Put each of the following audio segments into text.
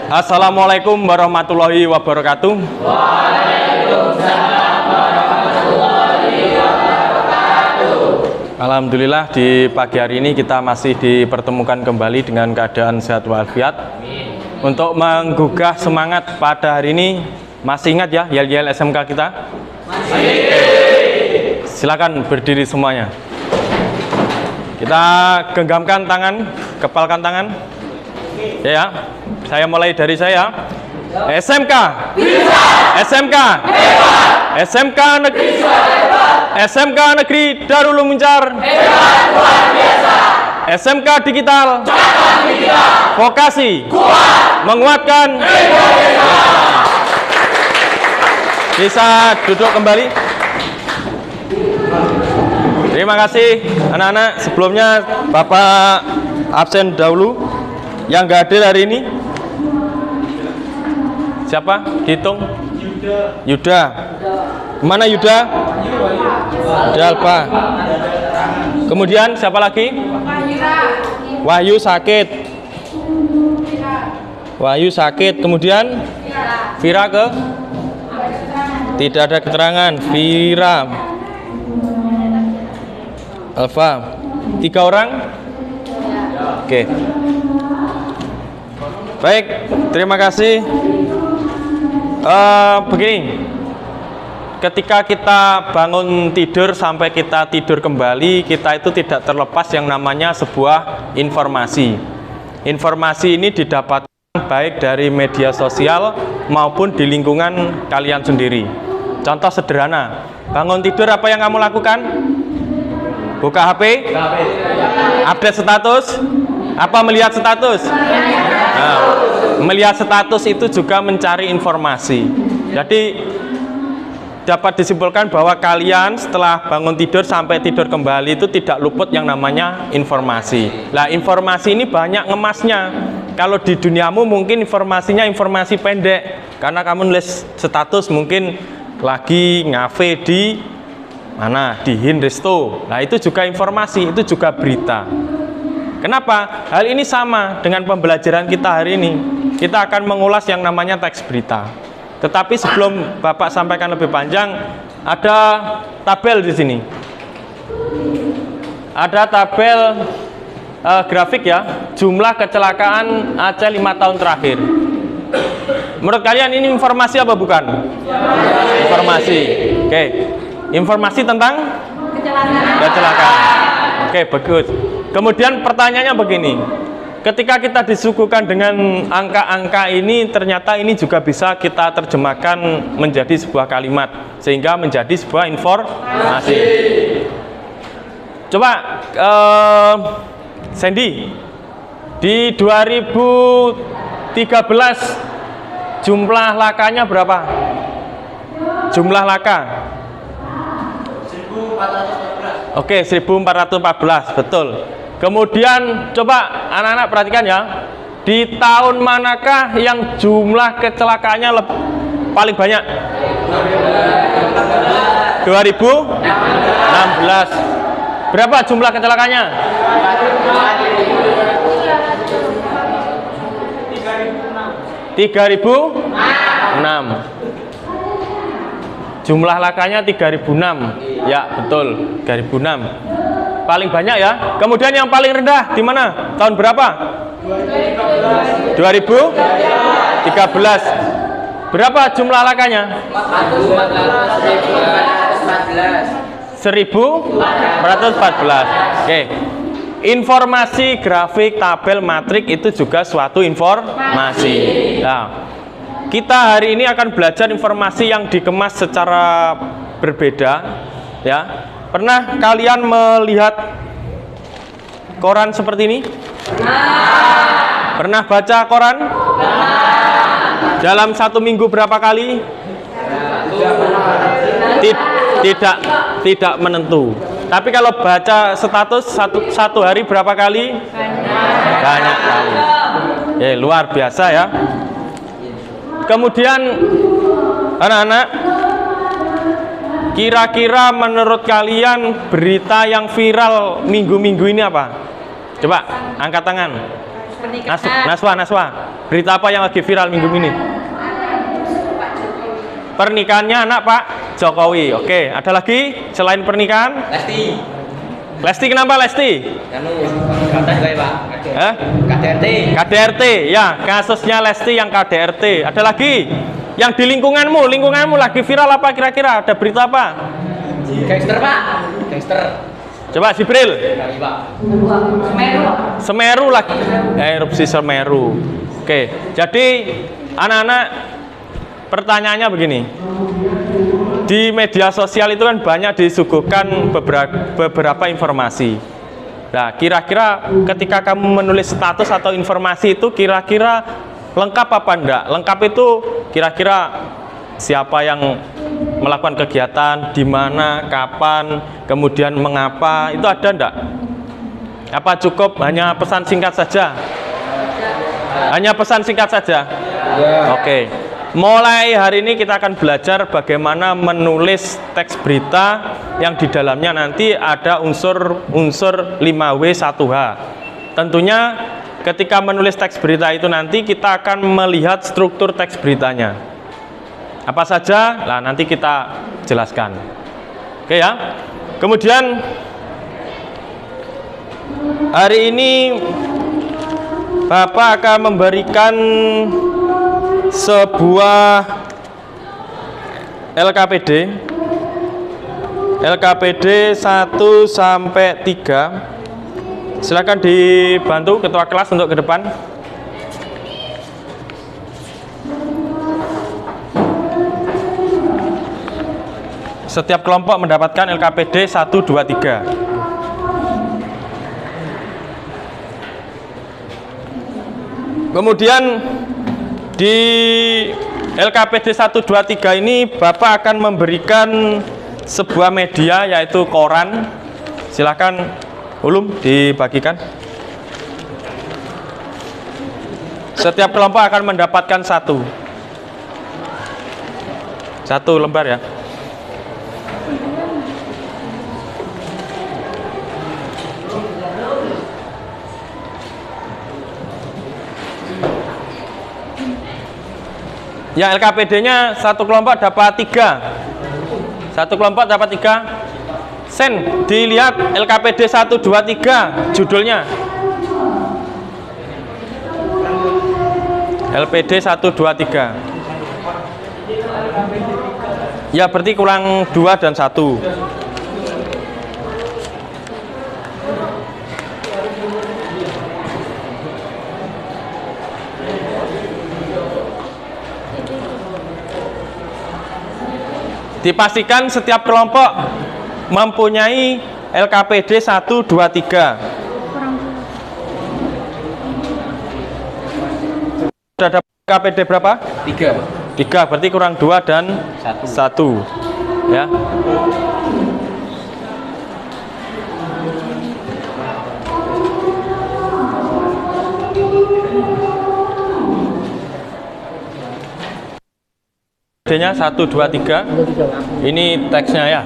Assalamualaikum warahmatullahi wabarakatuh. Waalaikumsalam warahmatullahi wabarakatuh. Alhamdulillah di pagi hari ini kita masih dipertemukan kembali dengan keadaan sehat walafiat. Untuk menggugah semangat pada hari ini, masih ingat ya yel-yel SMK kita? Masih. Silakan berdiri semuanya. Kita genggamkan tangan, kepalkan tangan. Ya, saya mulai dari saya. SMK bisa. SMK hebat. SMK negeri SMK negeri Darul Ulum Muncar hebat luar biasa. SMK digital vokasi kuat menguatkan Indonesia. Bisa duduk kembali. Terima kasih anak-anak. Sebelumnya Bapak absen dahulu. Yang nggak hadir hari ini siapa? Dihitung. Yuda. Mana Yuda? Yuda Alfa. Kemudian siapa lagi? Wahyu sakit. Wahyu sakit. Kemudian Vira ke? Tidak ada keterangan. Vira. Alfa. 3 orang? Oke. Baik, terima kasih. Begini, ketika kita bangun tidur sampai kita tidur kembali, kita itu tidak terlepas yang namanya sebuah informasi. Informasi ini didapatkan baik dari media sosial maupun di lingkungan kalian sendiri. Contoh sederhana, bangun tidur apa yang kamu lakukan? Buka HP? Update status? Apa melihat status? Nah, melihat status itu juga mencari informasi. Jadi dapat disimpulkan bahwa kalian setelah bangun tidur sampai tidur kembali itu tidak luput yang namanya informasi. Nah, informasi ini banyak ngemasnya. Kalau di duniamu mungkin informasinya informasi pendek, karena kamu nulis status mungkin lagi ngafe di mana, di Hinresto. Nah, itu juga informasi, itu juga berita. Kenapa? Hal ini sama dengan pembelajaran kita hari ini. Kita akan mengulas yang namanya teks berita. Tetapi sebelum Bapak sampaikan lebih panjang, ada tabel di sini. Ada tabel grafik ya, jumlah kecelakaan Aceh 5 tahun terakhir. Menurut kalian ini informasi apa bukan? Informasi. Oke. Informasi tentang kecelakaan. Oke, bagus. Kemudian pertanyaannya begini, ketika kita disuguhkan dengan angka-angka ini, ternyata ini juga bisa kita terjemahkan menjadi sebuah kalimat, sehingga menjadi sebuah informasi. Coba, Sandy, di 2013 jumlah lakanya berapa? Jumlah laka? 1414. Oke, 1414, betul. Kemudian coba anak-anak perhatikan ya, di tahun manakah yang jumlah kecelakaannya paling banyak? 2016. Berapa jumlah kecelakaannya? 3006. Jumlah lakanya 3006. Ya, betul, 3006. Paling banyak ya. Kemudian yang paling rendah di mana? Tahun berapa? 2013. Berapa jumlah lakanya? 1414. Oke. Informasi grafik, tabel, matrik itu juga suatu informasi. Nah, kita hari ini akan belajar informasi yang dikemas secara berbeda, ya. Pernah kalian melihat koran seperti ini? Pernah baca koran? Dalam 1 minggu berapa kali? Tidak menentu. Tapi kalau baca status satu hari berapa kali? Banyak kali. Luar biasa ya. Kemudian anak-anak, kira-kira menurut kalian berita yang viral minggu-minggu ini apa? Coba angkat tangan. Naswa. Berita apa yang lagi viral minggu ini? Pernikahannya anak Pak Jokowi. Oke, ada lagi selain pernikahan? Lesti kenapa Lesti? KDRT, ya kasusnya Lesti yang KDRT. Ada lagi? Yang di lingkunganmu lagi viral apa kira-kira? Ada berita apa? Gangster Pak. Gangster. Coba Jibril. Semeru. Semeru lagi. Erupsi Semeru. Oke, jadi anak-anak, pertanyaannya begini. Di media sosial itu kan banyak disuguhkan beberapa informasi. Nah, kira-kira ketika kamu menulis status atau informasi itu kira-kira lengkap apa enggak? Lengkap itu kira-kira siapa yang melakukan kegiatan, di mana, kapan, kemudian mengapa, itu ada enggak? Apa cukup hanya pesan singkat saja? Hanya pesan singkat saja? Oke. Mulai hari ini kita akan belajar bagaimana menulis teks berita yang di dalamnya nanti ada unsur 5W1H. Tentunya ketika menulis teks berita itu nanti kita akan melihat struktur teks beritanya. Apa saja? Nah, nanti kita jelaskan. Oke ya. Kemudian hari ini Bapak akan memberikan sebuah LKPD 1 sampai 3. Silakan dibantu ketua kelas untuk ke depan. Setiap kelompok mendapatkan LKPD 1, 2, 3. Kemudian di LKPD 1, 2, 3 ini Bapak akan memberikan sebuah media yaitu koran. Silakan Ulum dibagikan. Setiap kelompok akan mendapatkan satu lembar ya. Ya, LKPD-nya satu kelompok dapat 3. Satu kelompok dapat 3. Sen, dilihat LKPD 1, 2, 3 judulnya. LPD 1, 2, 3. Ya, berarti kurang 2 dan 1. Dipastikan setiap kelompok mempunyai LKPD 1, 2, 3. Sudah dapat LKPD berapa? 3. 3, berarti kurang 2 dan 1. Ya. LKPD-nya 1, 2, 3. Ini teksnya ya.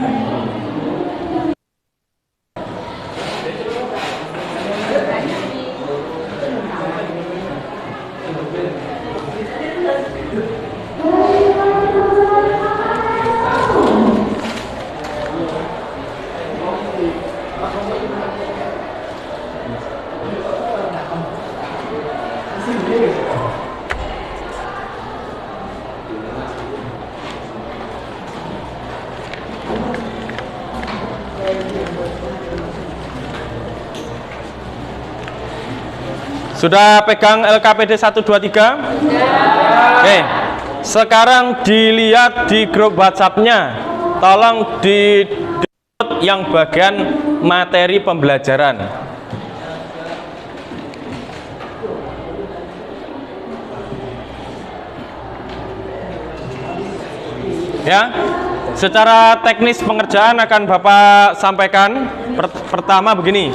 Sudah pegang LKPD 1, 2, 3? Oke. Sekarang dilihat di grup WhatsApp-nya. Tolong di yang bagian materi pembelajaran. Ya. Secara teknis pengerjaan akan Bapak sampaikan. Pertama begini.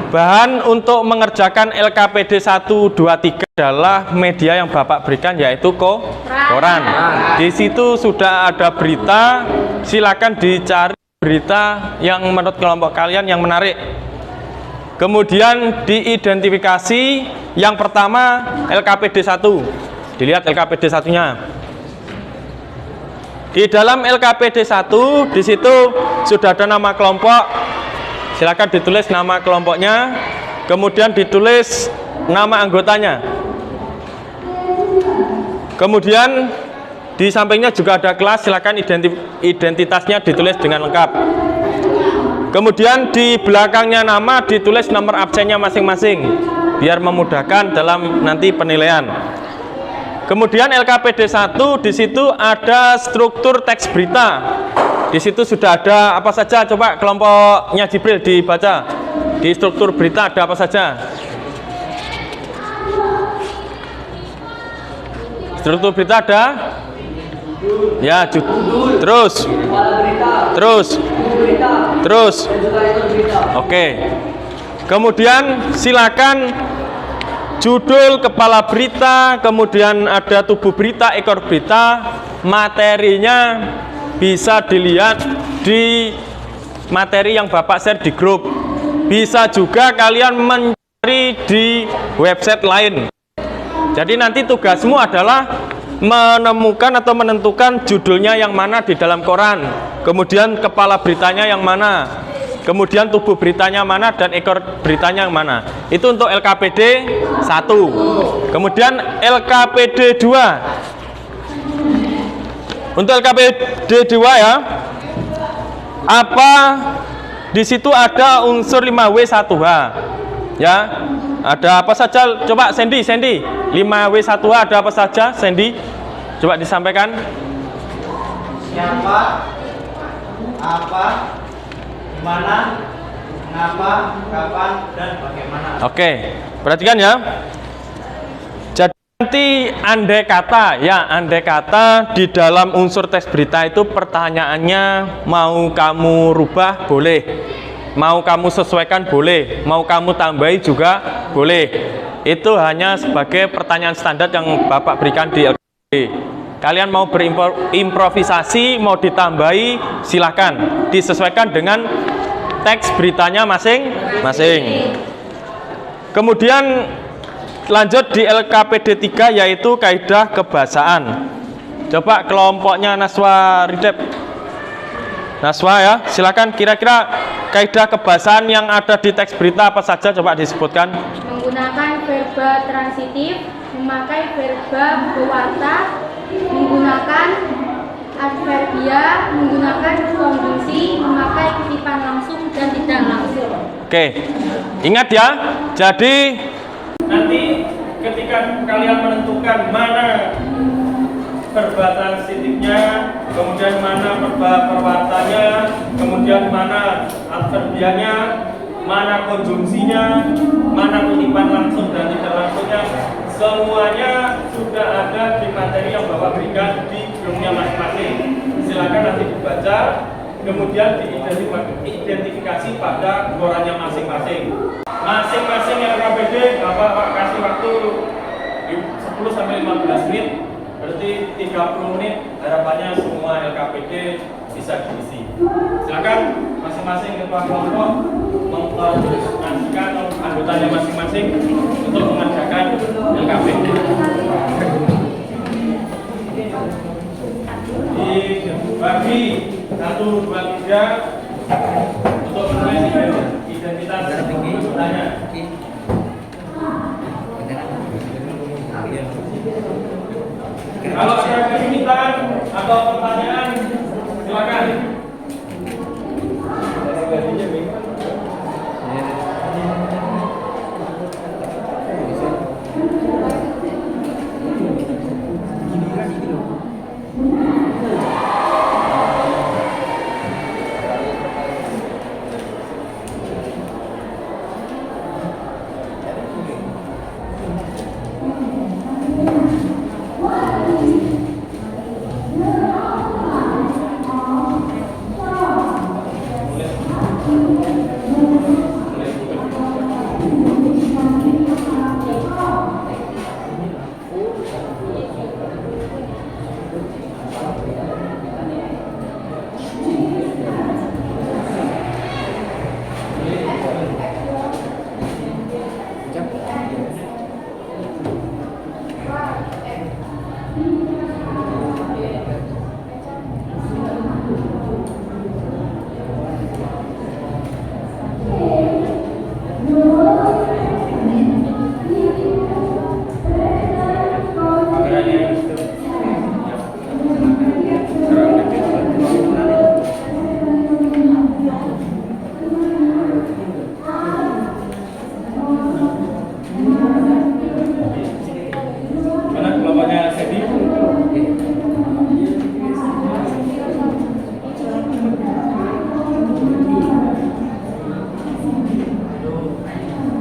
Bahan untuk mengerjakan LKPD 1, 2, 3 adalah media yang Bapak berikan yaitu koran. Di situ sudah ada berita, silakan dicari berita yang menurut kelompok kalian yang menarik. Kemudian diidentifikasi yang pertama LKPD 1. Dilihat LKPD 1-nya. Di dalam LKPD 1 di situ sudah ada nama kelompok. Silakan ditulis nama kelompoknya, kemudian ditulis nama anggotanya. Kemudian di sampingnya juga ada kelas, silakan identitasnya ditulis dengan lengkap. Kemudian di belakangnya nama ditulis nomor absennya masing-masing biar memudahkan dalam nanti penilaian. Kemudian LKPD 1 di situ ada struktur teks berita. Di situ sudah ada apa saja, coba kelompoknya Jibril dibaca. Di struktur berita ada apa saja? Struktur berita ada? Ya, terus. Oke. Kemudian silakan judul, kepala berita, kemudian ada tubuh berita, ekor berita, materinya bisa dilihat di materi yang Bapak share di grup. Bisa juga kalian mencari di website lain. Jadi nanti tugasmu adalah menemukan atau menentukan judulnya yang mana di dalam koran, kemudian kepala beritanya yang mana, kemudian tubuh beritanya mana, dan ekor beritanya yang mana. Itu untuk LKPD 1. Kemudian LKPD 2. Untuk LKPD 2 ya, apa di situ ada unsur 5W1H ya. Ada apa saja? Coba Sandy 5W1H ada apa saja? Sandy, coba disampaikan. Siapa, apa, mana, mengapa, kapan, dan bagaimana. Oke, perhatikan ya. Jadi nanti andai kata di dalam unsur teks berita itu pertanyaannya mau kamu rubah boleh, mau kamu sesuaikan boleh, mau kamu tambahi juga boleh. Itu hanya sebagai pertanyaan standar yang Bapak berikan di LKPD. Kalian mau berimprovisasi, mau ditambahi, silakan. Disesuaikan dengan teks beritanya masing-masing. Kemudian lanjut di LKPD 3 yaitu kaidah kebahasaan. Coba kelompoknya Naswa Ridep. Naswa ya, silakan. Kira-kira kaidah kebahasaan yang ada di teks berita apa saja, coba disebutkan. Menggunakan verba transitif, memakai verba pewarta, menggunakan adverbia, menggunakan konjungsi, memakai kutipan langsung dan tidak langsung. Oke, ingat ya. Jadi nanti ketika kalian menentukan mana verba transitifnya, kemudian mana verba perwartanya, kemudian mana adverbianya, mana konjungsinya, mana kutipan langsung dan tidak langsungnya, semuanya sudah ada di materi yang Bapak berikan di grupnya masing-masing. Silakan nanti dibaca, kemudian diidentifikasi pada korannya masing-masing. Masing-masing LKPD Bapak kasih waktu 10-15 menit. Berarti 30 menit harapannya semua LKPD bisa diisi. Silakan masing-masing ketua kelompok mengkoordinasikan anggotanya masing-masing untuk mengerjakan LKPD. Dibagi 1, 2, 3 untuk menulis identitas anggotanya. Kalau ada kesulitan atau pertanyaan, silakan.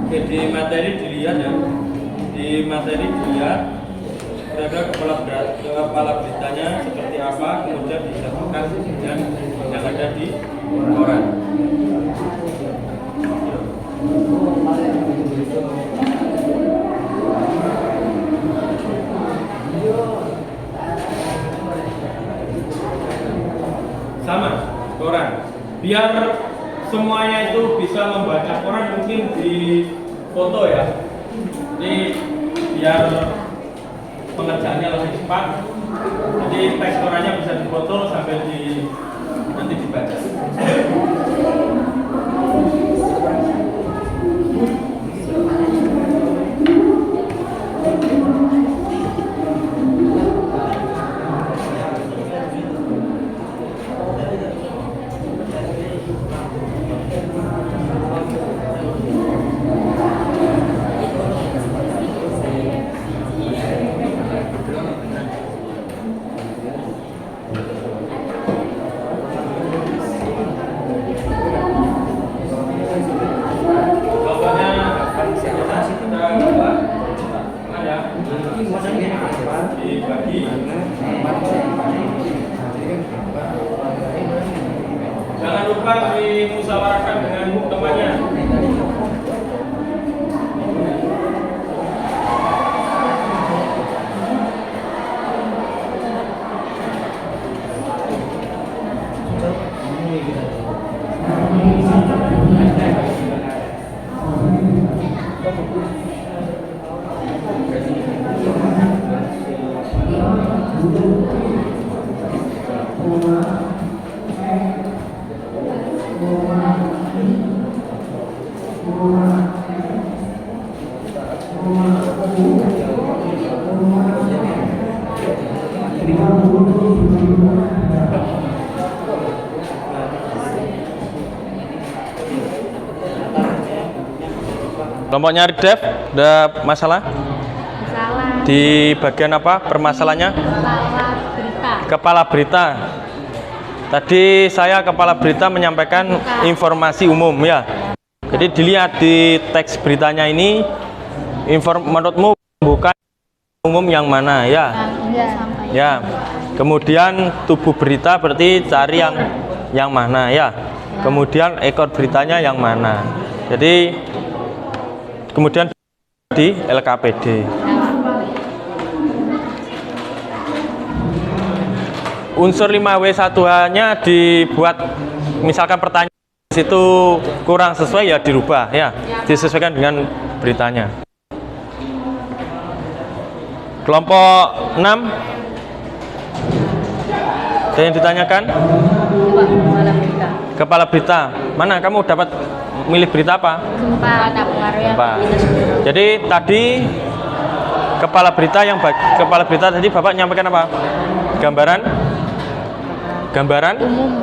Oke, di materi dilihat ya. Di materi dilihat kira-kira kepala beritanya seperti apa, kemudian disatukan dengan yang ada di koran. Sama koran. Biar semuanya itu bisa membaca koran, mungkin di foto ya. Jadi biar pengerjaannya lebih cepat. Jadi teks korannya bisa difoto sambil nanti dibaca. Jangan lupa dimusyawarahkan dengan temannya. Kelompoknya Dev, ada masalah? Masalah. Di bagian apa permasalahannya? Kepala berita. Kepala berita. Tadi saya kepala berita menyampaikan informasi umum ya. Jadi dilihat di teks beritanya ini, menurutmu bukan umum yang mana ya? Ya. Kemudian tubuh berita berarti cari yang mana ya. Kemudian ekor beritanya yang mana. Jadi kemudian di LKPD. Unsur 5W1H-nya dibuat, misalkan pertanyaan di situ kurang sesuai ya dirubah ya, disesuaikan dengan beritanya. Kelompok 6 ada yang ditanyakan? Kepala berita. Mana kamu dapat milih berita apa? Gempa. Jadi tadi kepala berita tadi Bapak nyampaikan apa? Gambaran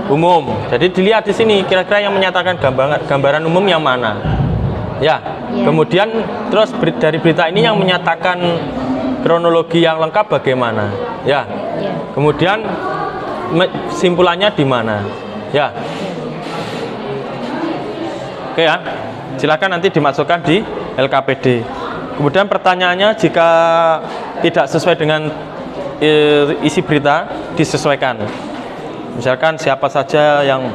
umum. Jadi dilihat di sini kira-kira yang menyatakan gambaran umum yang mana. Ya. Kemudian terus dari berita ini yang menyatakan kronologi yang lengkap bagaimana? Ya. Kemudian simpulannya di mana? Ya. Oke ya. Silakan nanti dimasukkan di LKPD. Kemudian pertanyaannya jika tidak sesuai dengan isi berita disesuaikan. Misalkan siapa saja yang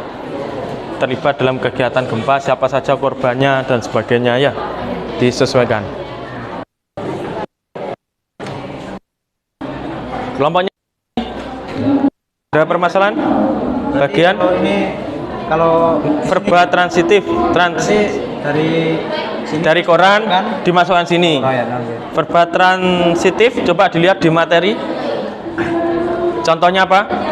terlibat dalam kegiatan gempa, siapa saja korbannya dan sebagainya ya, disesuaikan. Kelompoknya ada permasalahan? Bagian kalau verba transitif dari koran kan dimasukkan sini. Verba transitif coba dilihat di materi. Contohnya apa?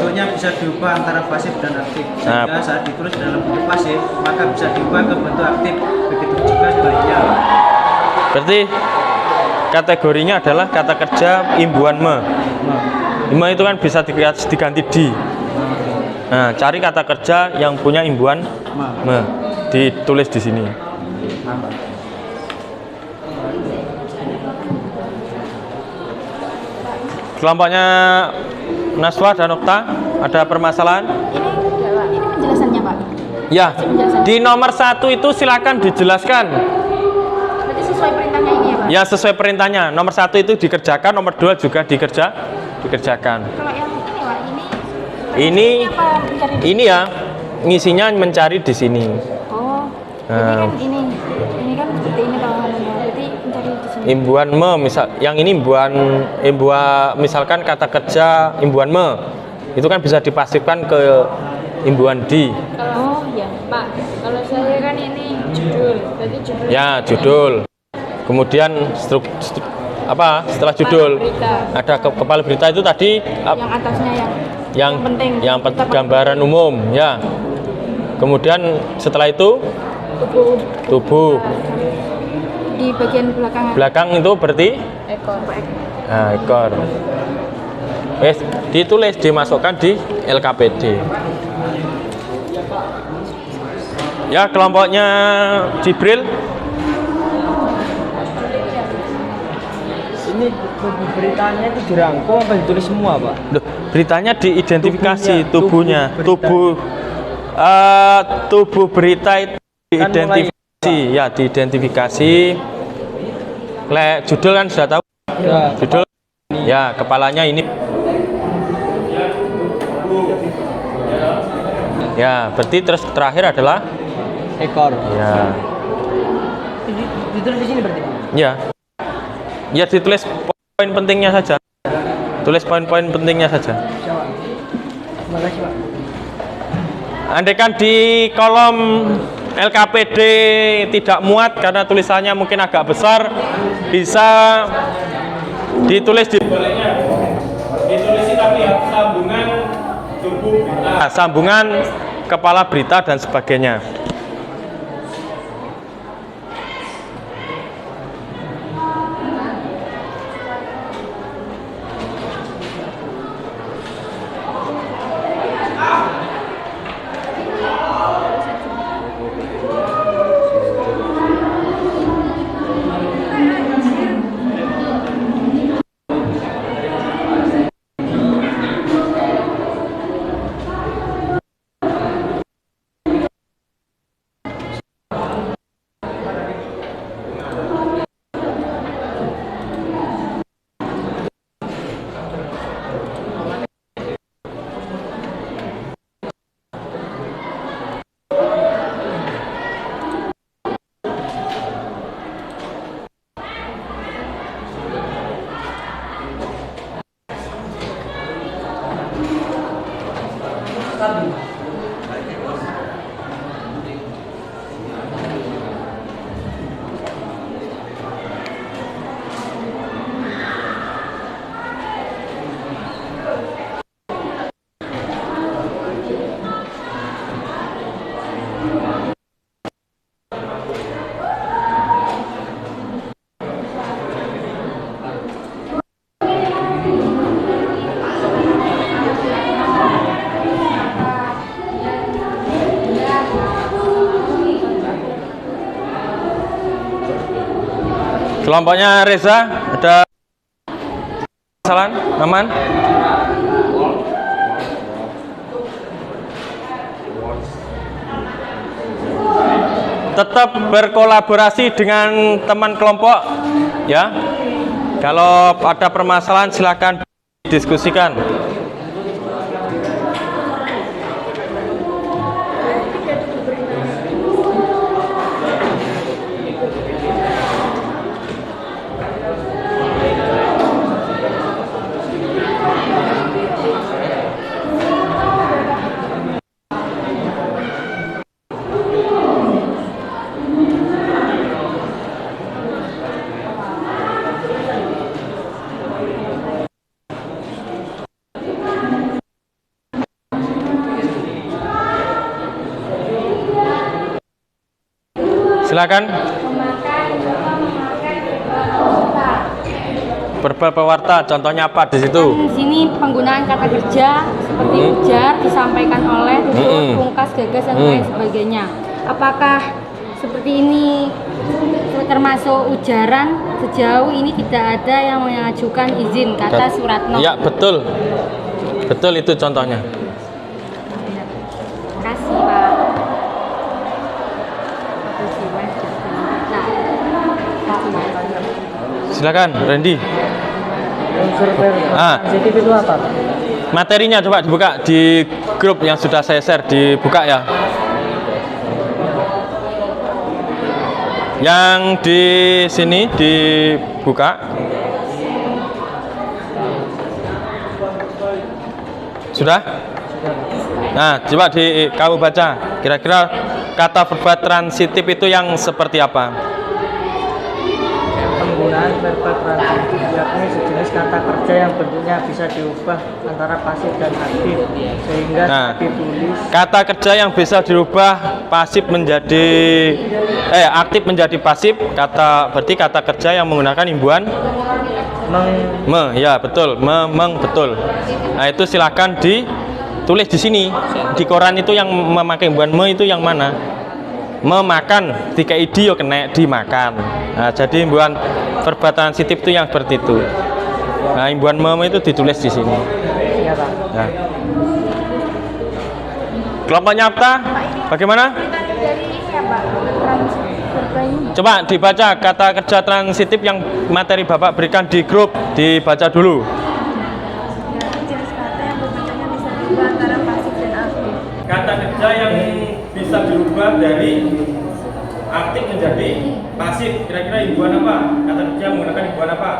Bentuknya bisa diubah antara pasif dan aktif. Sehingga saat ditulis dalam bentuk pasif, maka bisa diubah ke bentuk aktif. Begitu juga sebaliknya. Berarti kategorinya adalah kata kerja imbuhan me. Me itu kan bisa diganti di. Nah, cari kata kerja yang punya imbuhan me. Ditulis di sini. Kelompoknya Naswa dan Okta, ada permasalahan? Ini penjelasannya Pak. Ya, di nomor 1 itu silakan dijelaskan. Berarti sesuai perintahnya ini ya Pak? Ya, sesuai perintahnya. Nomor 1 itu dikerjakan, nomor 2 juga dikerjakan. Kalau yang ini Pak, Ini apa mencari di- ini ya, ngisinya mencari di sini. Oh, jadi kan ini kan seperti ini Pak. Berarti mencari di sini. Imbuhan me, misal yang ini misalkan kata kerja imbuhan me. Itu kan bisa dipastikan ke imbuhan di. Oh iya Pak, kalau saya kan ini judul, berarti judul. Ya, judul. Kemudian setelah judul berita. ada kepala berita itu tadi Yang atasnya yang penting. yang Kita pakai gambaran umum ya. Kemudian setelah itu tubuh. di bagian Belakang itu berarti ekor. nah, ekor. Ditulis dimasukkan di LKPD. Ya, kelompoknya Jibril. Ini beritanya itu dirangkum apa ditulis semua, Pak? Duh, beritanya diidentifikasi Tubuhnya, tubuh berita itu diidentifikasi, ya diidentifikasi. Judul kan sudah tahu. Ya. Judul, ya kepalanya ini. Ya, berarti terus terakhir adalah Ekor. ya, Ditulis di sini berarti, Pak? ya, ya ditulis poin pentingnya saja. Tulis poin-poin pentingnya saja. Terima kasih, Pak. Andaikan di kolom LKPD tidak muat karena tulisannya mungkin agak besar, bisa ditulis di baliknya. Ditulis tapi ya sambungan tubuh berita, sambungan kepala berita dan sebagainya. Kelompoknya Reza, ada masalah? Aman? Tetap berkolaborasi dengan teman kelompok, ya. Kalau ada permasalahan silakan diskusikan. Silakan. Verbal pewarta, contohnya apa di situ? Di sini penggunaan kata kerja seperti ujar disampaikan oleh, tutur, pungkas, gagas dan lain sebagainya. Apakah seperti ini termasuk ujaran? Sejauh ini tidak ada yang mengajukan izin, kata Suratno. Ya, betul. Betul itu contohnya. Terima kasih, Pak. silakan Randy. Unsur transitif itu apa? Materinya coba dibuka di grup yang sudah saya share, dibuka ya. Yang di sini dibuka. Sudah? Nah, coba kamu baca. Kira-kira kata verba transitif itu yang seperti apa? Penggunaan verba transitif yakni sejenis kata kerja yang bentuknya bisa diubah antara pasif dan aktif sehingga ditulis. Kata kerja yang bisa dirubah pasif menjadi aktif menjadi pasif, berarti kata kerja yang menggunakan imbuhan ya betul, betul. Nah, itu silakan ditulis di sini. Di koran itu yang memakai imbuhan itu yang mana? Memakan, jika yo kena dimakan. Nah, jadi imbuhan verba transitif itu yang seperti itu. Nah, imbuhan itu ditulis di sini. Nah. Kelompoknya apa? Bagaimana? Coba dibaca kata kerja transitif yang materi Bapak berikan di grup, dibaca dulu. Kata kerja yang bisa dirubah dari aktif menjadi pasif, kira-kira imbuhan apa? Kata kerja menggunakan imbuhan apa?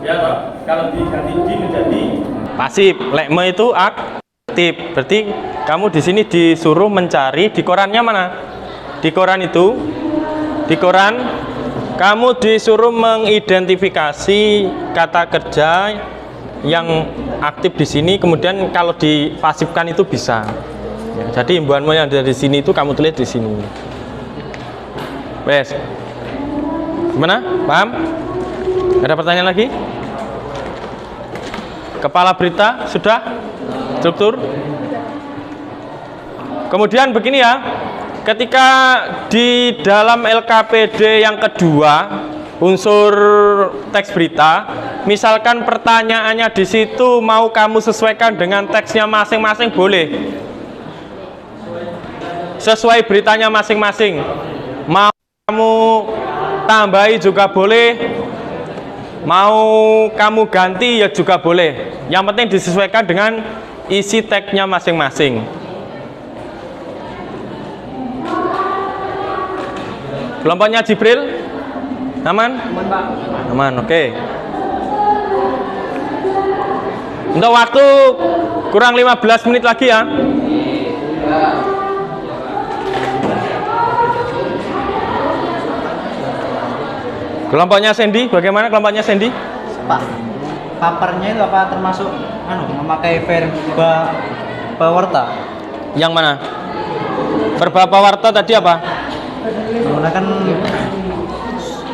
Ya toh? Kalau diganti di menjadi pasif, me itu aktif. Berarti kamu di sini disuruh mencari di korannya mana? Di koran itu, di koran kamu disuruh mengidentifikasi kata kerja yang aktif di sini, kemudian kalau dipasifkan itu bisa. Ya, jadi imbuhanmu yang ada di sini itu kamu tulis di sini. Wes. Gimana? Paham? Ada pertanyaan lagi? Kepala berita sudah? Struktur? Kemudian begini ya. Ketika di dalam LKPD yang kedua, unsur teks berita, misalkan pertanyaannya di situ mau kamu sesuaikan dengan teksnya masing-masing, boleh. Sesuai beritanya masing-masing. Mau kamu tambahi juga boleh. Mau kamu ganti ya juga boleh. Yang penting disesuaikan dengan isi teksnya masing-masing. Kelompoknya Jibril? Aman? Aman, Pak. Aman, oke. Untuk waktu kurang 15 menit lagi ya. Kelompoknya Sandy, bagaimana kelompoknya Sandy? Pak, papernya itu apa termasuk memakai verba pawarta? Yang mana? Verba pawarta tadi apa? Menggunakan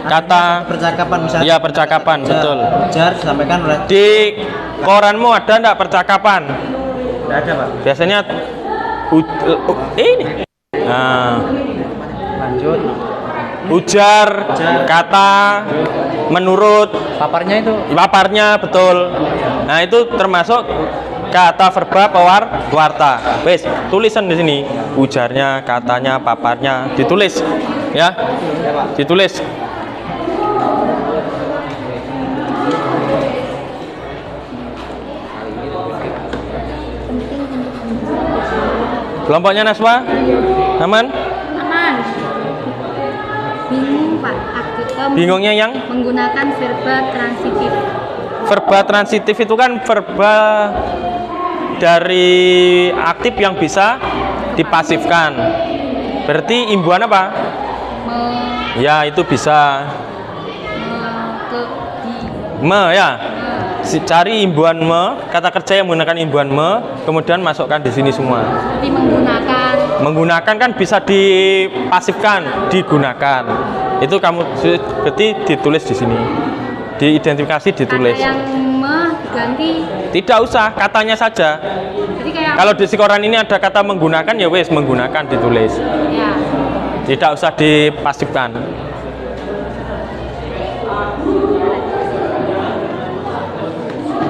kata percakapan misalnya. Iya, percakapan, betul. Ujar disampaikan oleh di koranmu ada enggak percakapan? Tidak ada, Pak. Biasanya ini. Nah, lanjut. Ujar, kata, menurut, Paparnya itu. Paparnya, betul. Nah, itu termasuk kata verba pewarta. Wes, tulisan di sini. Ujarnya, katanya, paparnya, ditulis. Ya. Ditulis. Kelompoknya Naswa? Aman? Aman. Bingung Pak, Bingungnya yang? menggunakan verba transitif. Verba transitif itu kan verba dari aktif yang bisa dipasifkan. Berarti imbuhan apa? Ya, itu bisa ya. Cari imbuhan kata kerja yang menggunakan imbuhan kemudian masukkan di sini semua. Seperti Menggunakan kan bisa dipasifkan, digunakan. Itu kamu berarti ditulis di sini. Diidentifikasi, ditulis. Kata yang ganti. Tidak usah, katanya saja. Jadi kayak Kalau di koran ini ada kata menggunakan, ya wes menggunakan ditulis. ya. Tidak usah dipasifkan.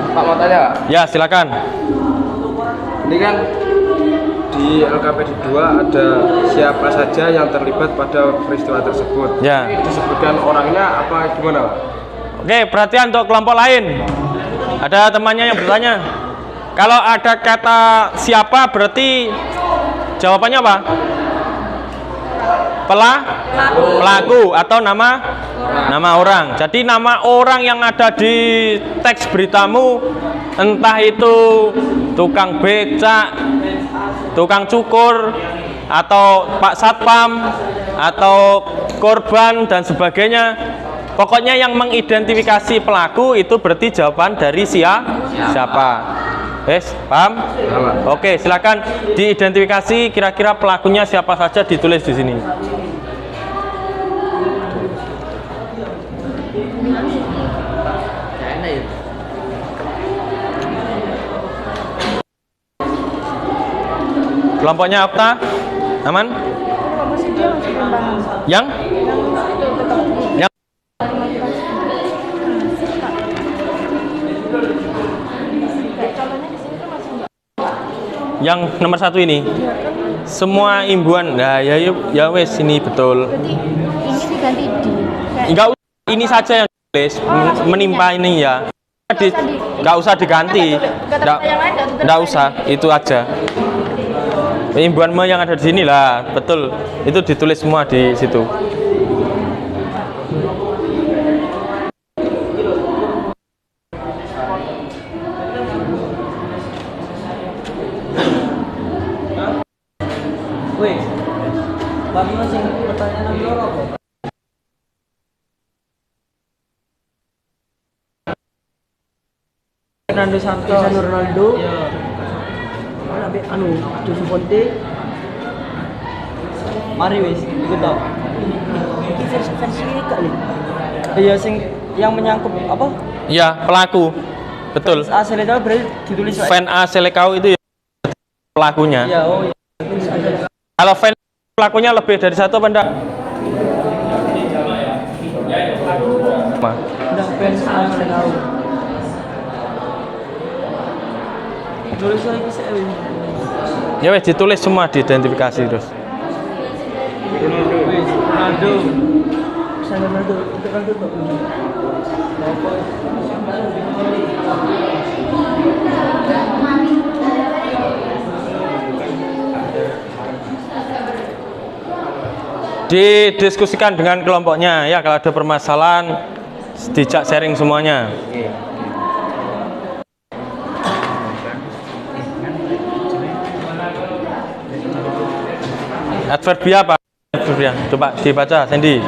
Pak mau tanya Pak? Ya, silakan. Ini kan di di LKPD 2 ada siapa saja yang terlibat pada peristiwa tersebut. Ya. Disebutkan orangnya apa gimana, Pak? Oke, perhatian untuk kelompok lain. Ada temannya yang bertanya. Kalau ada kata siapa berarti jawabannya apa? Pelaku atau nama orang. Jadi nama orang yang ada di teks beritamu, entah itu tukang becak, tukang cukur, atau Pak Satpam, atau korban dan sebagainya. Pokoknya yang mengidentifikasi pelaku itu berarti jawaban dari siapa. Paham? Oke, silakan diidentifikasi kira-kira pelakunya siapa saja, ditulis di sini. Kelompoknya Okta, aman? Yang? Yang nomor 1 ini semua imbuhan. Nah ya wes, ini betul. Berarti ini diganti di. Enggak usah, ini saja yang ditulis menimpa ini ya. Enggak usah diganti. Enggak usah, itu aja. Imbuhanmu yang ada di sini lah, betul. Itu ditulis semua di situ. Wih, Bapak masih pertanyaan loro apa? Fernando Santos, Cristiano Ronaldo, anu, Jose Fonte, mari wis, ikut tau. Versi ini kak nih. Iya, yang menyangkut apa? Iya, pelaku, betul. A Selecao berarti ditulis. Fan A Selecao itu ya pelakunya. Iya, oh iya. Kalau fan pelakunya lebih dari satu apa enggak? Udah fans A Selecao. Tulis lagi sih. Ya wes, ditulis semua, diidentifikasi terus. Ronaldo. Cristiano Ronaldo, itu kan tuh. Didiskusikan dengan kelompoknya ya, kalau ada permasalahan dijak sharing semuanya. Adverbia apa? Adverbia. Coba dibaca, Sandy.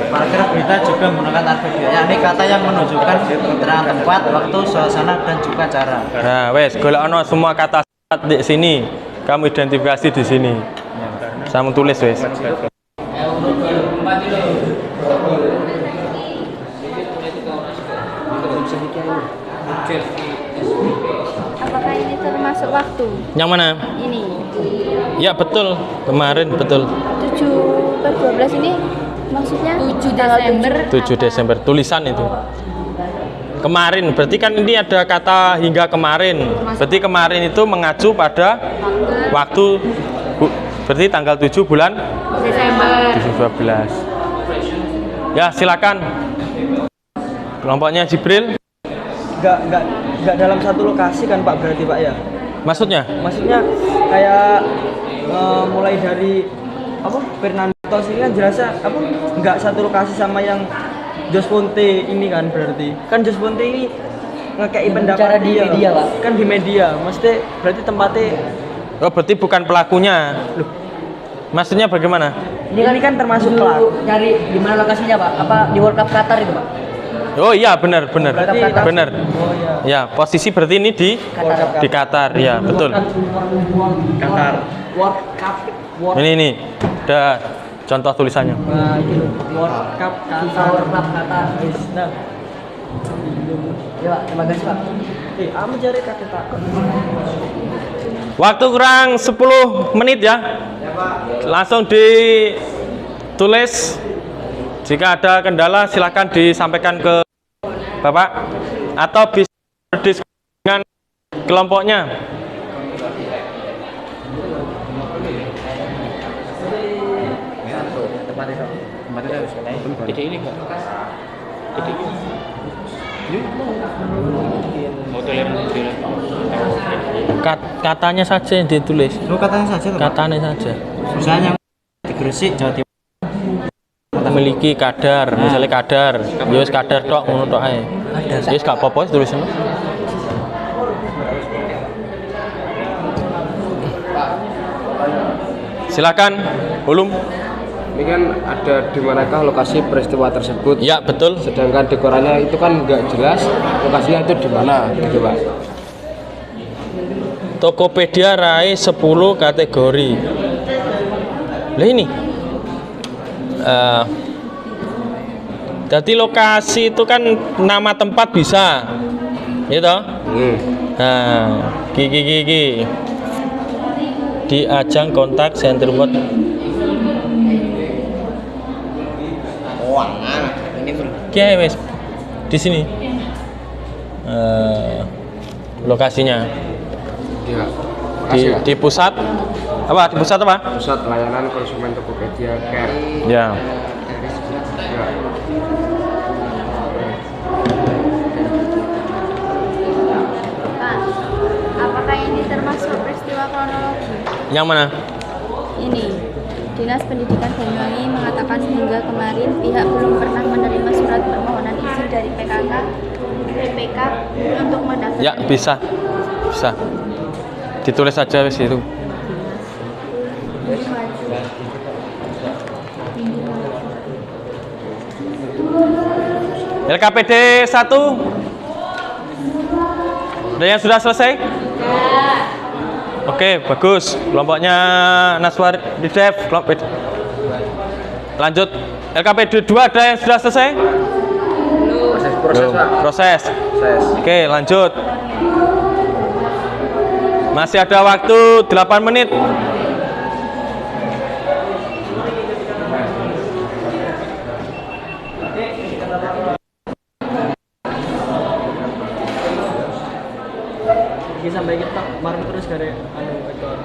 Paragraf berita juga menggunakan adverbia, yakni kata yang menunjukkan keterangan tempat, waktu, suasana, dan juga cara. Nah, wes, golek ono semua kata di sini. Kamu identifikasi di sini. Sama tulis wes. Apakah ini termasuk waktu? Yang mana? Ini Ya betul, kemarin betul. 7 per 12 ini maksudnya 7 Desember. 7 Desember tulisan itu. Kemarin berarti kan ini ada kata hingga kemarin. Berarti kemarin itu mengacu pada waktu, berarti tanggal 7 bulan Desember 2012. Ya, silakan. Kelompoknya Jibril. Enggak dalam satu lokasi kan Pak, berarti Pak ya? Maksudnya? Maksudnya kayak mulai dari apa Fernando Santos ini kan jelasnya apa enggak satu lokasi sama yang Jose Fonte ini kan, berarti kan Jose Fonte ini ngekei pendapat di media Pak, kan di media, maksudnya berarti tempatnya. Oh, berarti bukan pelakunya. Loh, maksudnya bagaimana? Ini kan termasuk pelaku. Cari di mana lokasinya Pak? Apa di World Cup Qatar itu Pak? Oh iya, benar. Berarti Benar. Oh iya. Ya, posisi berarti ini di Qatar, ya, betul. Qatar. World Cup. Ini. Ada contoh tulisannya. Nah, itu World Cup Qatar. World Cup Qatar. Nah. Ya Pak, terima kasih Pak. Kamu cari kata takut. Waktu kurang 10 menit ya. Langsung ditulis. Jika ada kendala silakan disampaikan ke Bapak atau bisa berdiskusi dengan kelompoknya. Katanya saja yang ditulis. Katanya saja. Katanya saja. Misalnya di Gresik, Jawa Timur. Memiliki kadar, misalnya kadar, ya wis kadar tok ngono tok ae. Wis gak apa-apa tulis ngono. Silakan, Ulum. Ini kan ada di manakah lokasi peristiwa tersebut? Ya, betul. Sedangkan dekorannya itu kan nggak jelas lokasinya itu di mana, gitu Pak. Tokopedia raih 10 kategori. Lah ini. Jadi lokasi itu kan nama tempat bisa. Gitu. Nah, gigi. Di ajang kontak center buat Oke, wes di sini lokasinya Iya. di pusat apa? Di pusat apa? Pusat Layanan Konsumen Tokopedia Care. Ya. Ya. Pak, apakah ini termasuk peristiwa kronologi? Yang mana? Ini, Dinas Pendidikan Banyuwangi mengatakan hingga kemarin pihak belum pernah menerima surat permohonan izin dari PPK untuk mendaftar. Ya, bisa. Ditulis saja di situ. LKPD 1. Ada yang sudah selesai? Oke, bagus. Kelompoknya Naswar di Dev, kelompok. Lanjut. LKPD 2 ada yang sudah selesai? Proses Pak. Proses. Oke, lanjut. Masih ada waktu 8 menit. Iki sampai kita marung terus gara vektor.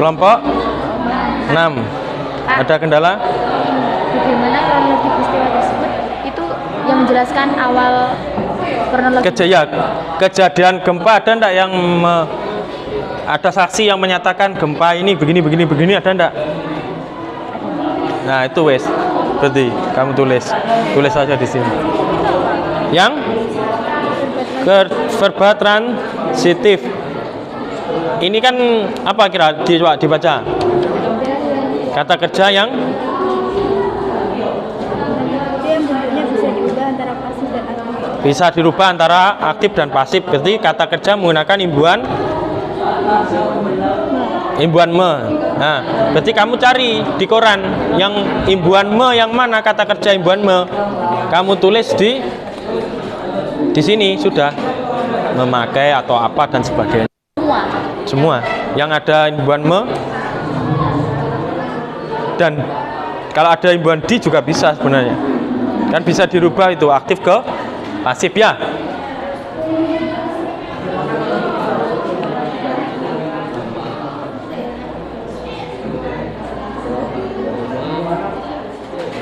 Kelompok 6. Ada kendala? Bagaimana kronologi peristiwa tersebut? Itu yang menjelaskan awal kronologi. Kejadian gempa ada enggak yang ada saksi yang menyatakan gempa ini begini ada enggak? Nah, itu wes. Berarti kamu tulis saja di sini. Yang verba transitif. Ini kan apa kira dibaca? Kata kerja yang bisa dirubah antara aktif dan pasif. Berarti kata kerja menggunakan imbuhan me. Nah, berarti kamu cari di koran yang imbuhan me yang mana kata kerja imbuhan me. Kamu tulis di sini sudah memakai atau apa dan sebagainya. Semua yang ada imbuhan me dan kalau ada imbuhan di juga bisa sebenarnya. Kan bisa dirubah itu aktif ke pasif ya.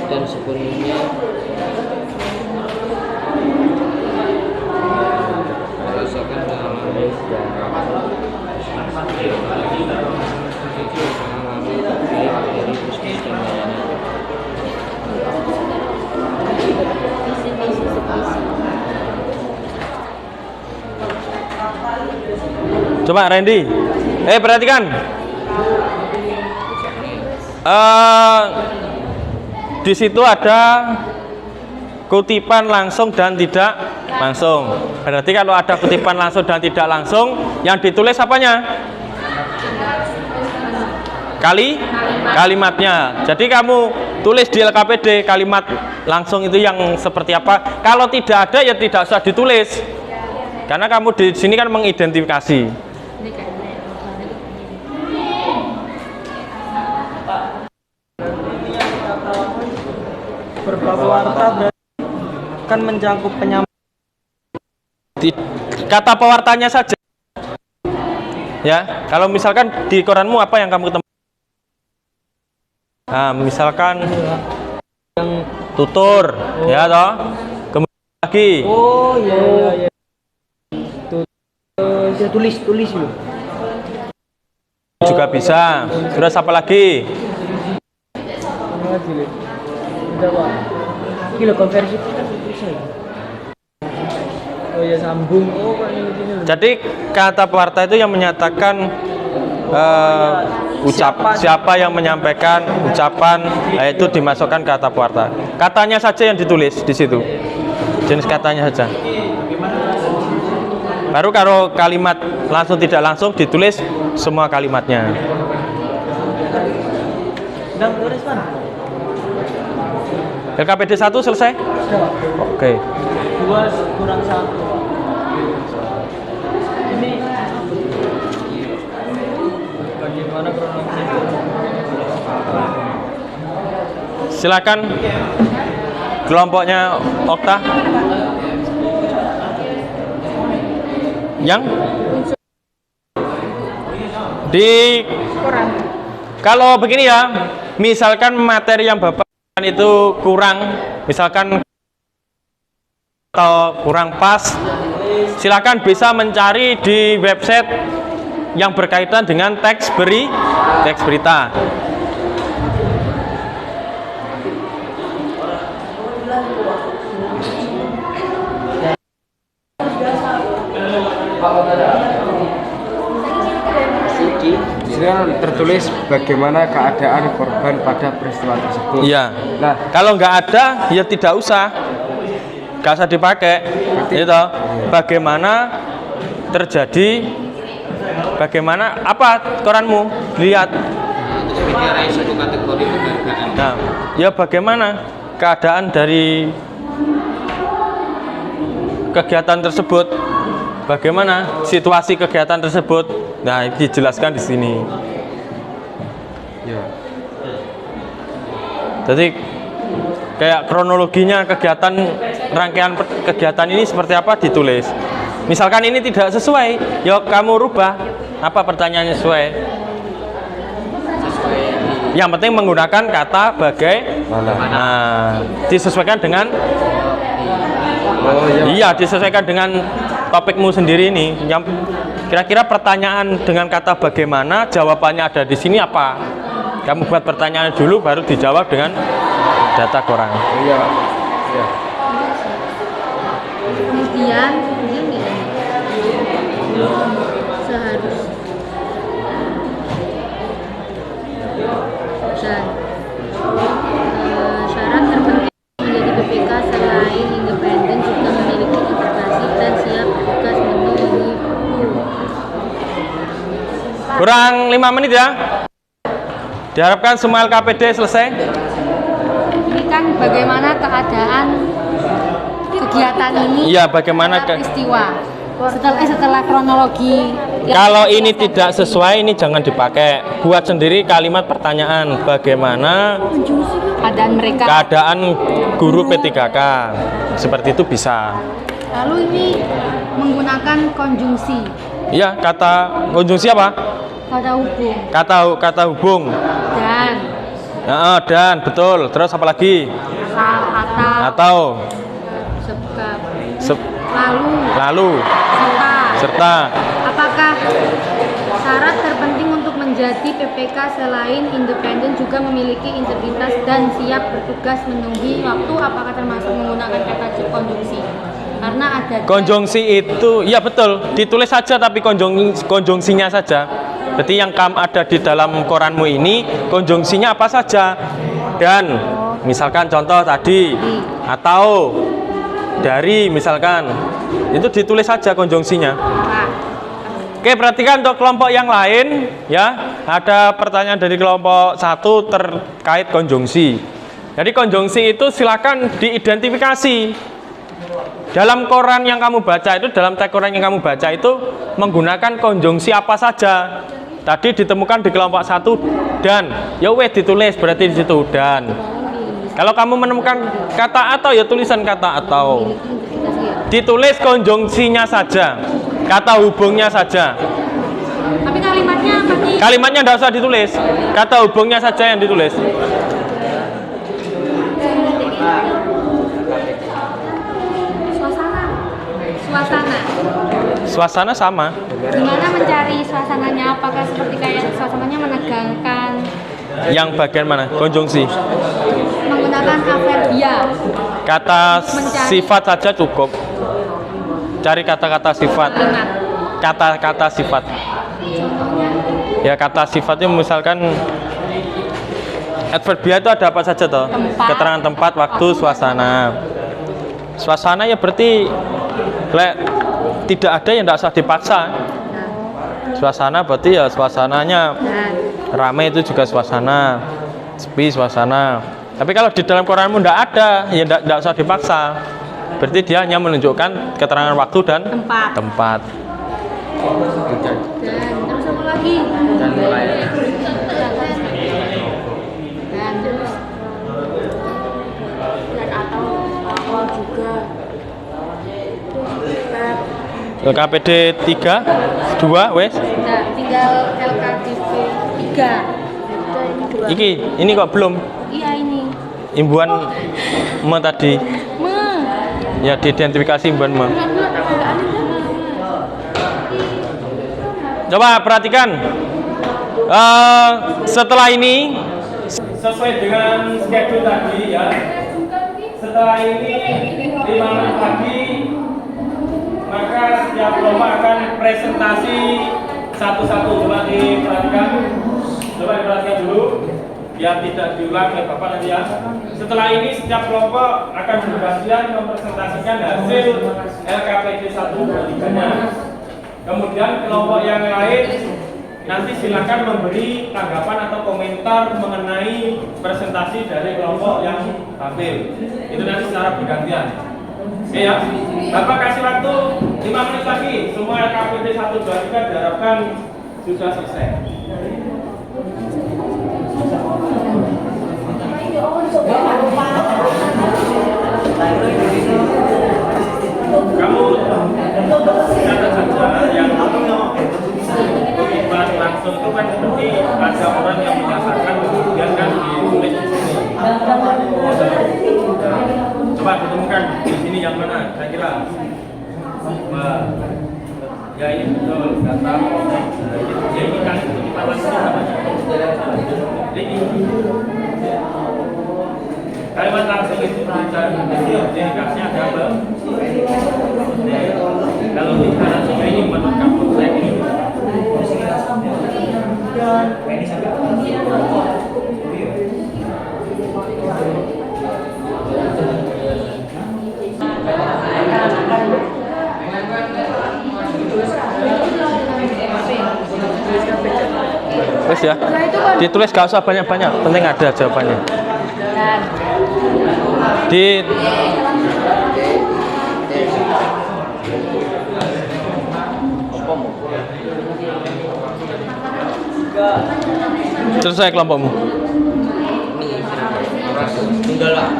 Dan sebelumnya rasakan Coba Randy, perhatikan. Di situ ada kutipan langsung dan tidak langsung. Berarti kalau ada kutipan langsung dan tidak langsung, yang ditulis apanya? kalimatnya. Jadi kamu tulis di LKPD kalimat langsung itu yang seperti apa. Kalau tidak ada ya tidak usah ditulis. Karena kamu di sini kan mengidentifikasi. Berbab warta berarti kan mencakup penyampaian. Kata pewartanya saja. Ya, kalau misalkan di koranmu apa yang kamu ketemu? Nah, misalkan yang tutur, ya toh. Kemudian lagi. Oh iya. Ya tulis loh. Juga bisa. Terus apa lagi? Udah Pak. Ini loh konversi itu kan bisa ya. Oh ya sambung. Oh Pak ini loh. Jadi kata pewarta itu yang menyatakan siapa yang menyampaikan ucapan, itu dimasukkan kata pewarta. Katanya saja yang ditulis di situ. Jenis katanya saja. Baru kalau kalimat langsung tidak langsung ditulis semua kalimatnya. Udah tulis mana? LKPD 1 selesai? Oke. 2 kurang 1. Ini bagaimana kronologi? Silakan kelompoknya Okta. Yang di kalau begini ya, misalkan materi yang Bapak itu kurang, misalkan atau kurang pas, silakan bisa mencari di website yang berkaitan dengan teks berita. Di sini kan tertulis bagaimana keadaan korban pada peristiwa tersebut. Iya. Nah, Kalau nggak ada, ya tidak usah, nggak usah dipakai. Itu bagaimana terjadi, bagaimana apa koranmu lihat. Nah, ya bagaimana keadaan dari kegiatan tersebut, bagaimana situasi kegiatan tersebut. Nah, dijelaskan di sini. ya. Jadi kayak kronologinya kegiatan, rangkaian kegiatan ini seperti apa ditulis. Misalkan ini tidak sesuai, yuk kamu rubah. Apa pertanyaannya sesuai? Yang penting menggunakan kata bagaimana. Nah, disesuaikan dengan iya, disesuaikan dengan topikmu sendiri ini. Yang kira-kira pertanyaan dengan kata bagaimana, jawabannya ada di sini apa? Kamu buat pertanyaan dulu, baru dijawab dengan data koran. Iya. Iya. Kemudian ini seharusnya dan syarat terpenting menjadi BPK selain independen juga memiliki integrasi dan siap tugas memenuhi. Kurang 5 menit ya. Diharapkan semua LKPD selesai. Ini kan bagaimana keadaan kegiatan ini? Iya, bagaimana peristiwa setelah kronologi. Kalau ini tidak sesuai, ini jangan dipakai. Buat sendiri kalimat pertanyaan. Bagaimana Keadaan mereka. keadaan guru P3K? Seperti itu bisa. Lalu ini menggunakan konjungsi. Iya, kata konjungsi apa? Kata hubung Kata hubung. dan Dan betul. Terus apa lagi? Atau sebab lalu serta. apakah syarat terpenting untuk menjadi PPK selain independen juga memiliki integritas dan siap bertugas memenuhi waktu, apakah termasuk menggunakan kata konjungsi? Karena ada Konjungsi itu, ya betul, ditulis saja tapi konjungsinya saja. Jadi yang ada di dalam koranmu ini konjungsinya apa saja. Dan misalkan contoh tadi, atau dari misalkan, itu ditulis saja konjungsinya. Oke, perhatikan untuk kelompok yang lain ya. Ada pertanyaan dari kelompok 1 terkait konjungsi. Jadi konjungsi itu silakan diidentifikasi. Dalam koran yang kamu baca itu, dalam teks koran yang kamu baca itu menggunakan konjungsi apa saja. Tadi ditemukan di kelompok 1 dan, ya wes ditulis berarti di situ dan. Kalau kamu menemukan kata atau, ya tulisan kata atau. Ditulis konjungsinya saja, kata hubungnya saja. Tapi kalimatnya apa nih? Kalimatnya tidak usah ditulis, kata hubungnya saja yang ditulis. Suasana. Suasana sama. Gimana mencari suasananya? Apakah seperti kayak suasananya menegangkan? Yang bagian mana? Konjungsi. Menggunakan adverbia. Kata Mencari. sifat saja cukup. Cari kata-kata sifat. Kalimat. Kata-kata sifat. Ya kata sifatnya misalkan adverbia itu ada apa saja toh? Tempat. Keterangan tempat, waktu, suasana. Suasana ya berarti tidak ada yang tidak usah dipaksa. Suasana berarti ya suasananya ramai itu juga suasana, sepi suasana. Tapi kalau di dalam Quranmu tidak ada, ya tidak usah dipaksa. Berarti dia hanya menunjukkan keterangan waktu dan tempat. Dan terus apa lagi? Dan mulai. Dan terus dan atau juga LKPD 3, 2, wes. nah, tinggal LKDP 3. Ini kok belum Iya ini. imbuan tadi. Ya diidentifikasi imbuan Coba perhatikan. Setelah ini sesuai dengan schedule tadi ya. Setelah ini 5 menit lagi maka setiap kelompok akan presentasi satu-satu. Coba diperhatikan dulu biar tidak diulang oleh Bapak nanti ya. Setelah ini setiap kelompok akan bergantian mempresentasikan hasil LKPD 1 dan 3-nya. Kemudian kelompok yang lain nanti silakan memberi tanggapan atau komentar mengenai presentasi dari kelompok yang tampil. Itu nanti secara bergantian. Oke ya, Bapak kasih waktu 5 menit lagi. Semua LKPD 1, 2, 3 diharapkan sudah selesai. Kamu catat saja yang dibahas langsung itu kan seperti ada orang yang menyatakan kemudian kan ditulis di sini. Coba ditemukan di sini yang mana? Saya kira. Ya ini betul data. Ya ini kan kita langsung namanya. Ini kalimat langsung itu identifikasinya ada apa? Kalau tidak langsung ini menurut kamu saya ini. Terus ya, ditulis gak usah banyak-banyak, penting ada jawabannya. Di selesai kelompokmu. Tinggal lah.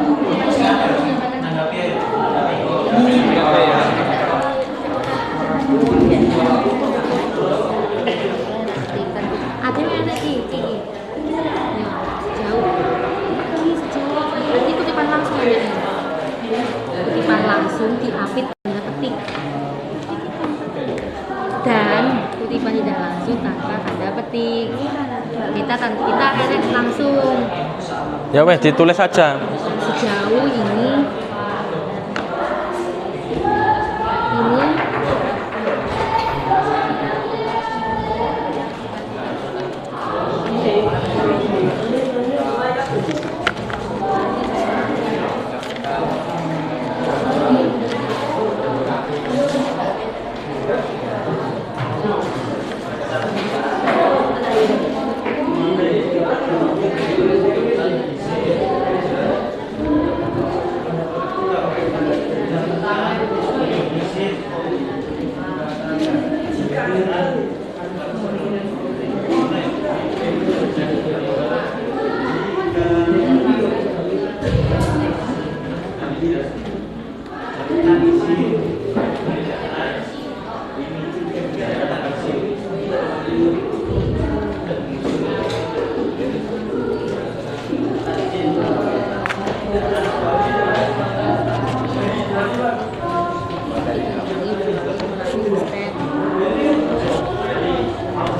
Adil enak iki. Jauh. Ini sejauh. Nanti kutipan langsung aja. Kutipan langsung diapit tanda petik. Dan kutipan tidak langsung tanpa tanda petik. Kita edit langsung. Ya weh, ditulis saja. Sejauh ini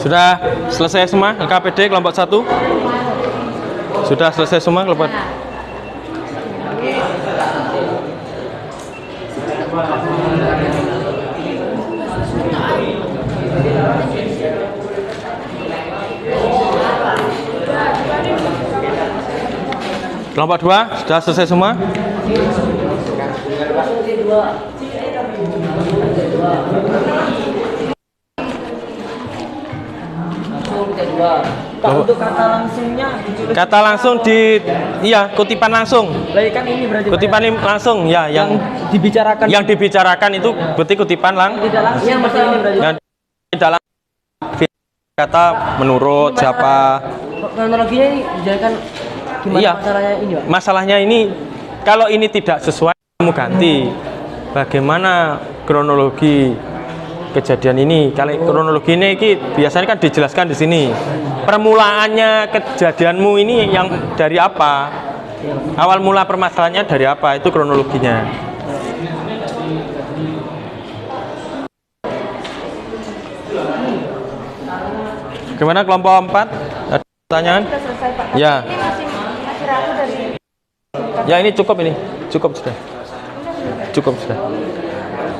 Sudah selesai semua LKPD kelompok 1? Sudah selesai semua kelompok? Kelompok 2 sudah selesai semua? Pak, untuk kata langsungnya ditulis Kata langsung di iya, kutipan langsung. lah kan ini berarti Pak, Kutipan langsung ya yang yang dibicarakan dibicarakan itu berarti kutipan tidak langsung seperti ini berarti. yang tidak langsung kata menurut siapa. Kronologinya ini dijelaskan gimana Iya. masalahnya ini, Pak? Masalahnya ini kalau ini tidak sesuai kamu ganti. Bagaimana kronologi kejadian ini? Kalau kronologi ini biasanya kan dijelaskan di sini. Permulaannya kejadianmu ini yang dari apa? Awal mula permasalahannya dari apa? Itu kronologinya. Gimana kelompok 4? Ada pertanyaan? Sudah selesai Pak. Ya. Ini masih ragu dari Ya ini cukup ini. Cukup sudah. Cukup sudah.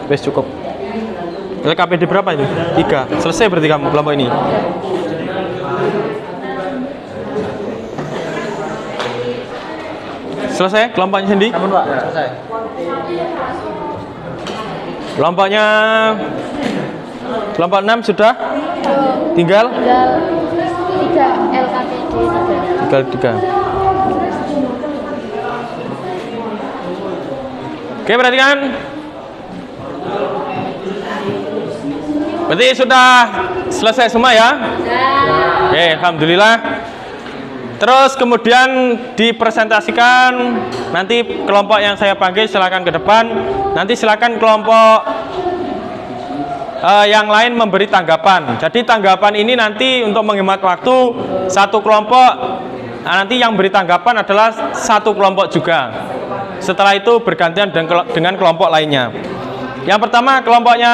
Wes cukup. LKPD berapa itu? 3. Selesai berarti kamu kelompok ini. Selesai kelompoknya sendiri? Namun Pak, selesai. Kelompoknya kelompok 6 sudah? Tinggal? tinggal 3 LKPD 3. Tinggal 3. Oke, perhatikan. Berarti sudah selesai semua ya? Oke, alhamdulillah. Terus kemudian dipresentasikan, nanti kelompok yang saya panggil silakan ke depan. Nanti silakan kelompok yang lain memberi tanggapan. Jadi tanggapan ini nanti untuk menghemat waktu satu kelompok, nanti yang beri tanggapan adalah satu kelompok juga. Setelah itu bergantian dengan kelompok lainnya. Yang pertama kelompoknya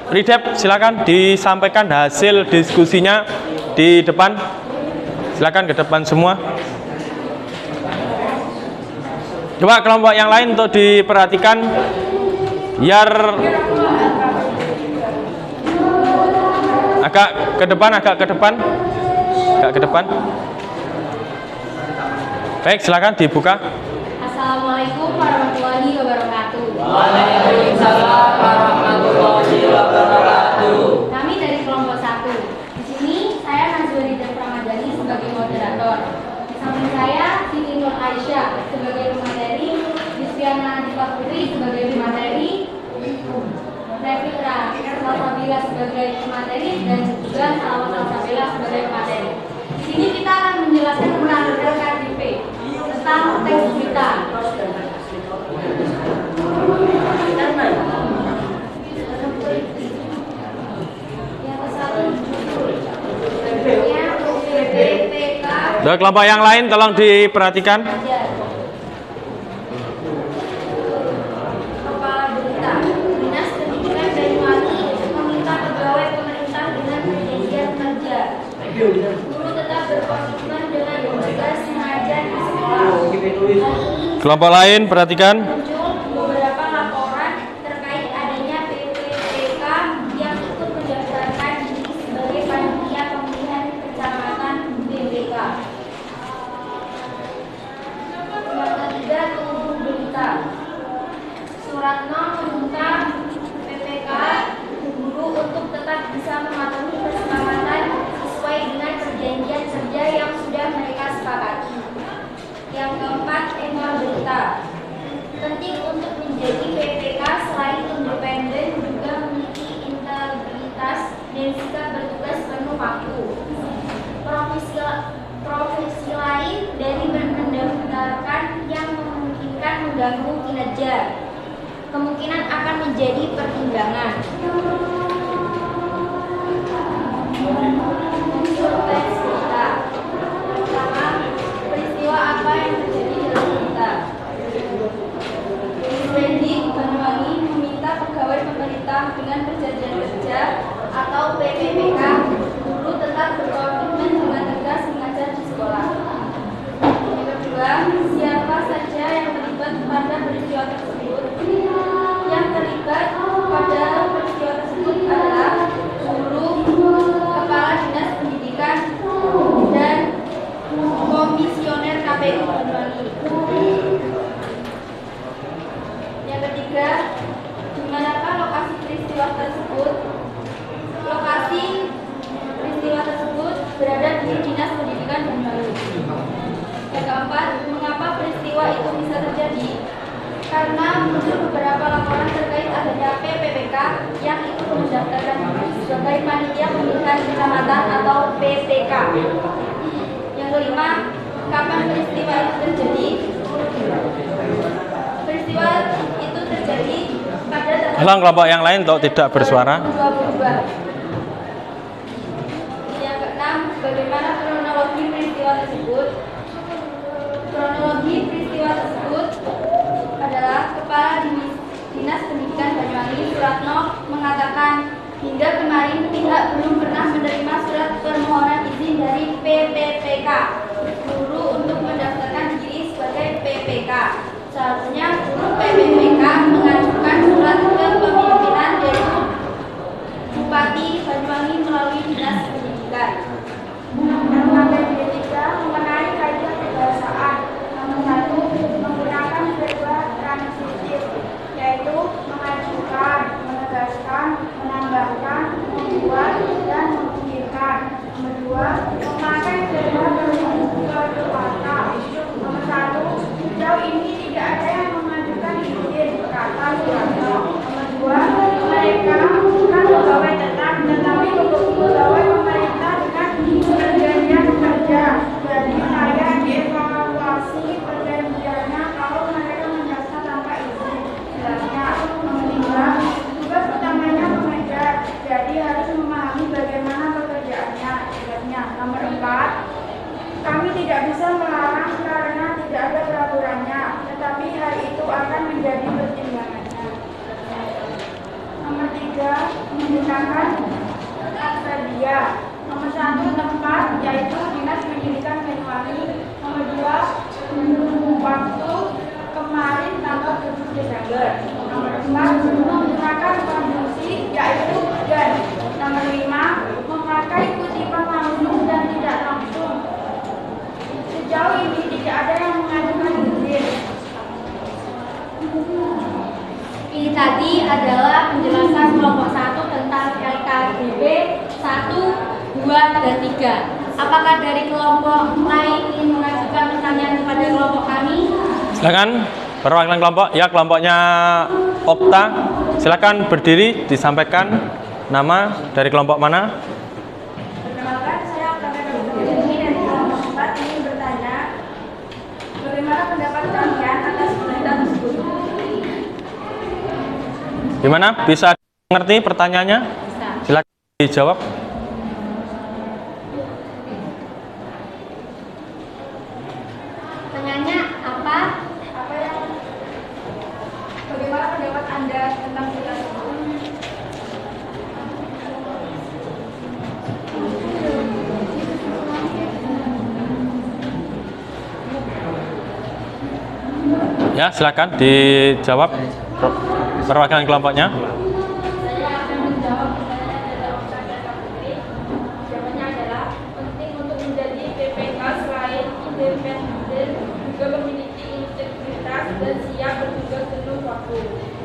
Ridep, silakan disampaikan hasil diskusinya di depan. Silakan ke depan semua. Coba kelompok yang lain untuk diperhatikan biar agak ke depan, agak ke depan. Baik, silakan dibuka. Assalamualaikum warahmatullahi wabarakatuh. Waalaikumsalam warahmatullahi wabarakatuh. Kami dari kelompok 1. Di sini saya Nazwa Ridha Pramadani sebagai moderator. Di samping saya Siti Nur Aisyah sebagai pemateri, Yusriana Adipa Putri sebagai pemateri, Revitra Salsabila sebagai pemateri, dan juga Salawat Salsabila sebagai pemateri. Di sini kita akan menjelaskan tentang LKDP, tentang teks berita. Dari kelompok yang lain tolong diperhatikan. Kepala Berita Dinas Pendidikan Banyuwangi meminta pegawai pemerintah dengan perjanjian kerja guru tetap berkomitmen dengan tugas mengajar di sekolah. Kelompok lain perhatikan. Muncul beberapa laporan terkait adanya PPPK yang ikut mendaftarkan diri sebagai panitia pemilihan kecamatan BPK. Yang ketiga, tunggu berita. Suratno meminta PPK guru untuk tetap bisa mematuhi kesepakatan sesuai dengan perjanjian kerja yang sudah mereka sepakati. Yang keempat, tema berita. Penting untuk menjadi PPK selain independen juga memiliki integritas dan sikap bertugas penuh waktu. Profesi lain dari mendaftarkan yang memungkinkan mengganggu kinerja kemungkinan akan menjadi pertimbangan. Unsur teks berita. Pertama, peristiwa apa yang terjadi dalam berita. Mendik Banyuwangi meminta pegawai pemerintah dengan perjanjian kerja atau PPPK guru Banyuwangi. Yang ketiga, di manakah lokasi peristiwa tersebut? Lokasi peristiwa tersebut berada di Dinas Pendidikan Banyuwangi. Yang keempat, mengapa peristiwa itu bisa terjadi? Karena muncul beberapa laporan terkait adanya PPPK yang ikut mendaftarkan diri sebagai panitia pemilihan kecamatan atau PPK. Yang kelima, kapan peristiwa itu terjadi? Peristiwa itu terjadi pada tanggal Tolong kelompok yang lain untuk tidak bersuara. 2022. Yang keenam, bagaimana kronologi peristiwa tersebut? Kronologi peristiwa tersebut adalah Kepala Dinas Pendidikan Banyuwangi Suratno mengatakan hingga kemarin pihak belum pernah menerima surat permohonan izin dari PPPK guru untuk mendaftarkan diri sebagai PPK. Seharusnya guru PPPK mengajukan surat ke pemimpinan yaitu Bupati Banyuwangi melalui Dinas Pendidikan. Yang ketiga, mengenai kaedah kebahasaan. Nomor 1, menggunakan verba transitif, yaitu mengajukan, menegaskan, menambahkan, membuat, dan memikirkan. Nomor 2, memakai verba berkata. Nomor 1, sejauh ini tidak ada yang mengajukan izin, kata Suratno. Nomor 2, mereka bukan pegawai tetap, tetapi pegawai pemerintah dengan perjanjian kerja. Jadi saya dievaluasi perjanjiannya kalau mereka mendaftar tanpa izin. Jelasnya. Nomor 3, tugas utamanya mengajar, jadi harus memahami bagaimana pekerjaannya. Jelasnya. Nomor 4, kami tidak bisa melarang karena tidak ada peraturannya, tetapi hal itu akan menjadi pertimbangannya. Nomor 3, menggunakan aksadia. Nomor 1, tempat, yaitu Dinas Pendidikan Banyuwangi. Nomor 2, waktu kemarin tanggal 7 Desember. Nomor 4, menggunakan konjungsi, yaitu dan. Nomor 5, memakai kutipan langsung dan tidak langsung. Sejauh ini tidak ada yang mengajukan izin. Ini tadi adalah penjelasan kelompok 1 tentang LKDP 1, 2, dan 3. Apakah dari kelompok lain ingin mengajukan pertanyaan kepada kelompok kami? Silakan perwakilan kelompok. Ya, kelompoknya Okta. Silakan berdiri, disampaikan nama dari kelompok mana? Perkenalkan, saya Okta dari kelompok 4 ingin bertanya, bagaimana pendapat kalian atas berita tersebut? Gimana? Bisa mengerti pertanyaannya? Bisa. Silakan dijawab. Pertanyaannya apa? Bagaimana pendapat Anda tentang berita tersebut? Ya, silakan dijawab perwakilan kelompoknya. Saya akan menjawab pertanyaan dari Okta dan Kapolri. Jawabannya adalah penting untuk menjadi PPK selain independen juga memiliki integritas dan siap bertugas penuh waktu.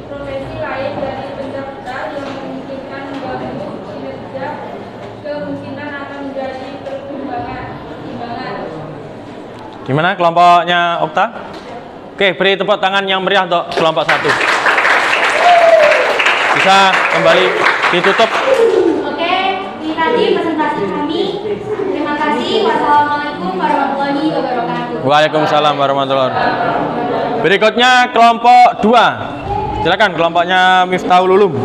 Profesi lain dari pendaftar yang memungkinkan menggabung kinerja kemungkinan akan menjadi pertimbangan. Gimana kelompoknya Okta? Oke, beri tepuk tangan yang meriah untuk kelompok 1. Bisa kembali ditutup. Oke, ini tadi presentasi kami. Terima kasih. Wassalamualaikum warahmatullahi wabarakatuh. Waalaikumsalam warahmatullahi wabarakatuh. Berikutnya kelompok 2. Silakan kelompoknya Miftahul Ulum.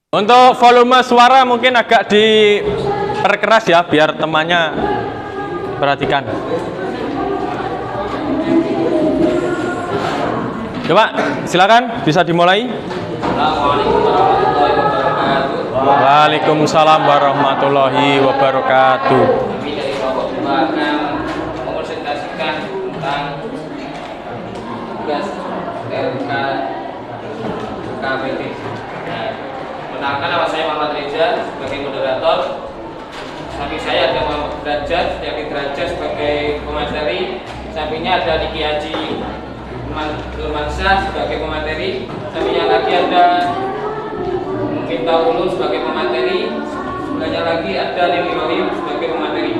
Untuk volume suara mungkin agak diperkeras ya, biar temannya perhatikan. Coba silakan, bisa dimulai. Waalaikumsalam warahmatullahi wabarakatuh. Kami dari kelompok 2 akan mengonsentrasikan tentang tugas LKBP. Perkenalkan, nama saya Muhammad Reza sebagai moderator. Samping saya ada Muhammad Derajat, Yakin Derajat sebagai pemateri. Sampingnya ada Niki Haji Lemansyah sebagai pemateri. Sampingnya lagi ada Minta Ulu sebagai pemateri. Sebelahnya lagi ada Nini Rohim sebagai pemateri.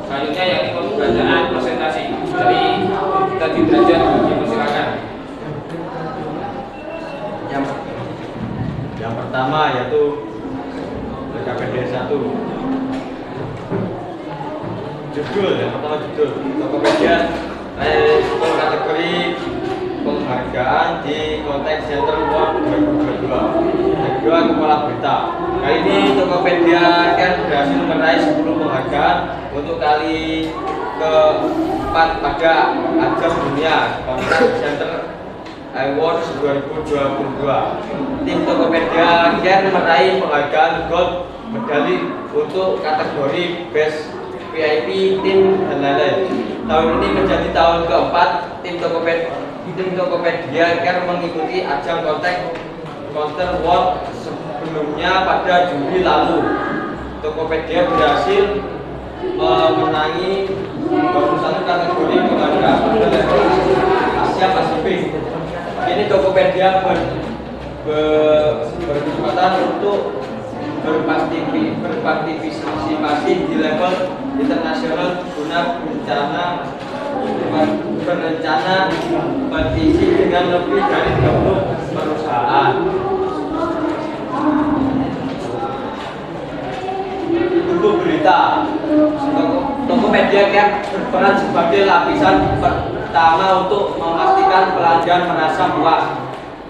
Selanjutnya yakni pembacaan presentasi dari Tadi Derajat. Silakan. Yang pertama yaitu PKPD 1. Judul, yang pertama judul Tokopedia kategori penghargaan di konteks Center Award 2022. Yang kedua, kepala berita. Kali ini Tokopedia kan berhasil meraih 10 penghargaan untuk kali keempat pada ajang dunia konteks Center Awards 2022. Tim Tokopedia Care meraih penghargaan gold medali untuk kategori Best VIP Tim dan lain-lain. Tahun ini menjadi tahun keempat tim Tokopedia Care mengikuti ajang Counter World. Sebelumnya pada Juli lalu Tokopedia berhasil memenangi 21 kategori penghargaan pada level Asia Pasifik. Ini Tokopedia berkesempatan untuk berpartisipasi di level internasional guna berencana kompetisi dengan lebih dari 30 perusahaan. Untuk berita, Tokopedia Care berperan sebagai lapisan pertama untuk memastikan pelanggan merasa puas,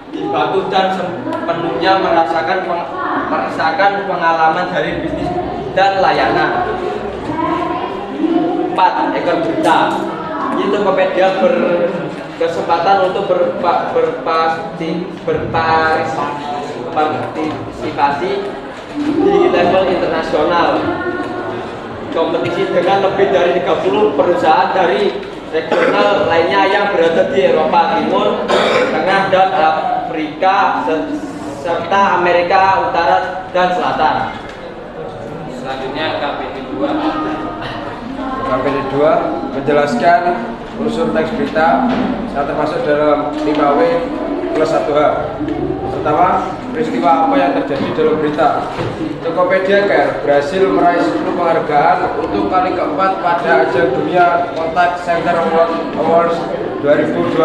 dibantu dan sepenuhnya merasakan pengalaman dari bisnis dan layanan. 4. Ekor berita. Ini Tokopedia berkesempatan untuk berpartisipasi di level internasional kompetisi dengan lebih dari 30 perusahaan dari regional lainnya yang berada di Eropa Timur, Tengah dan Afrika serta Amerika Utara dan Selatan. Selanjutnya KPD 2. KPD 2 menjelaskan unsur teks berita yang termasuk dalam 5W plus 1H. Pertama, peristiwa apa yang terjadi dalam berita. Tokopedia Care berhasil meraih 10 penghargaan untuk kali keempat pada ajang dunia Contact Center Awards 2022.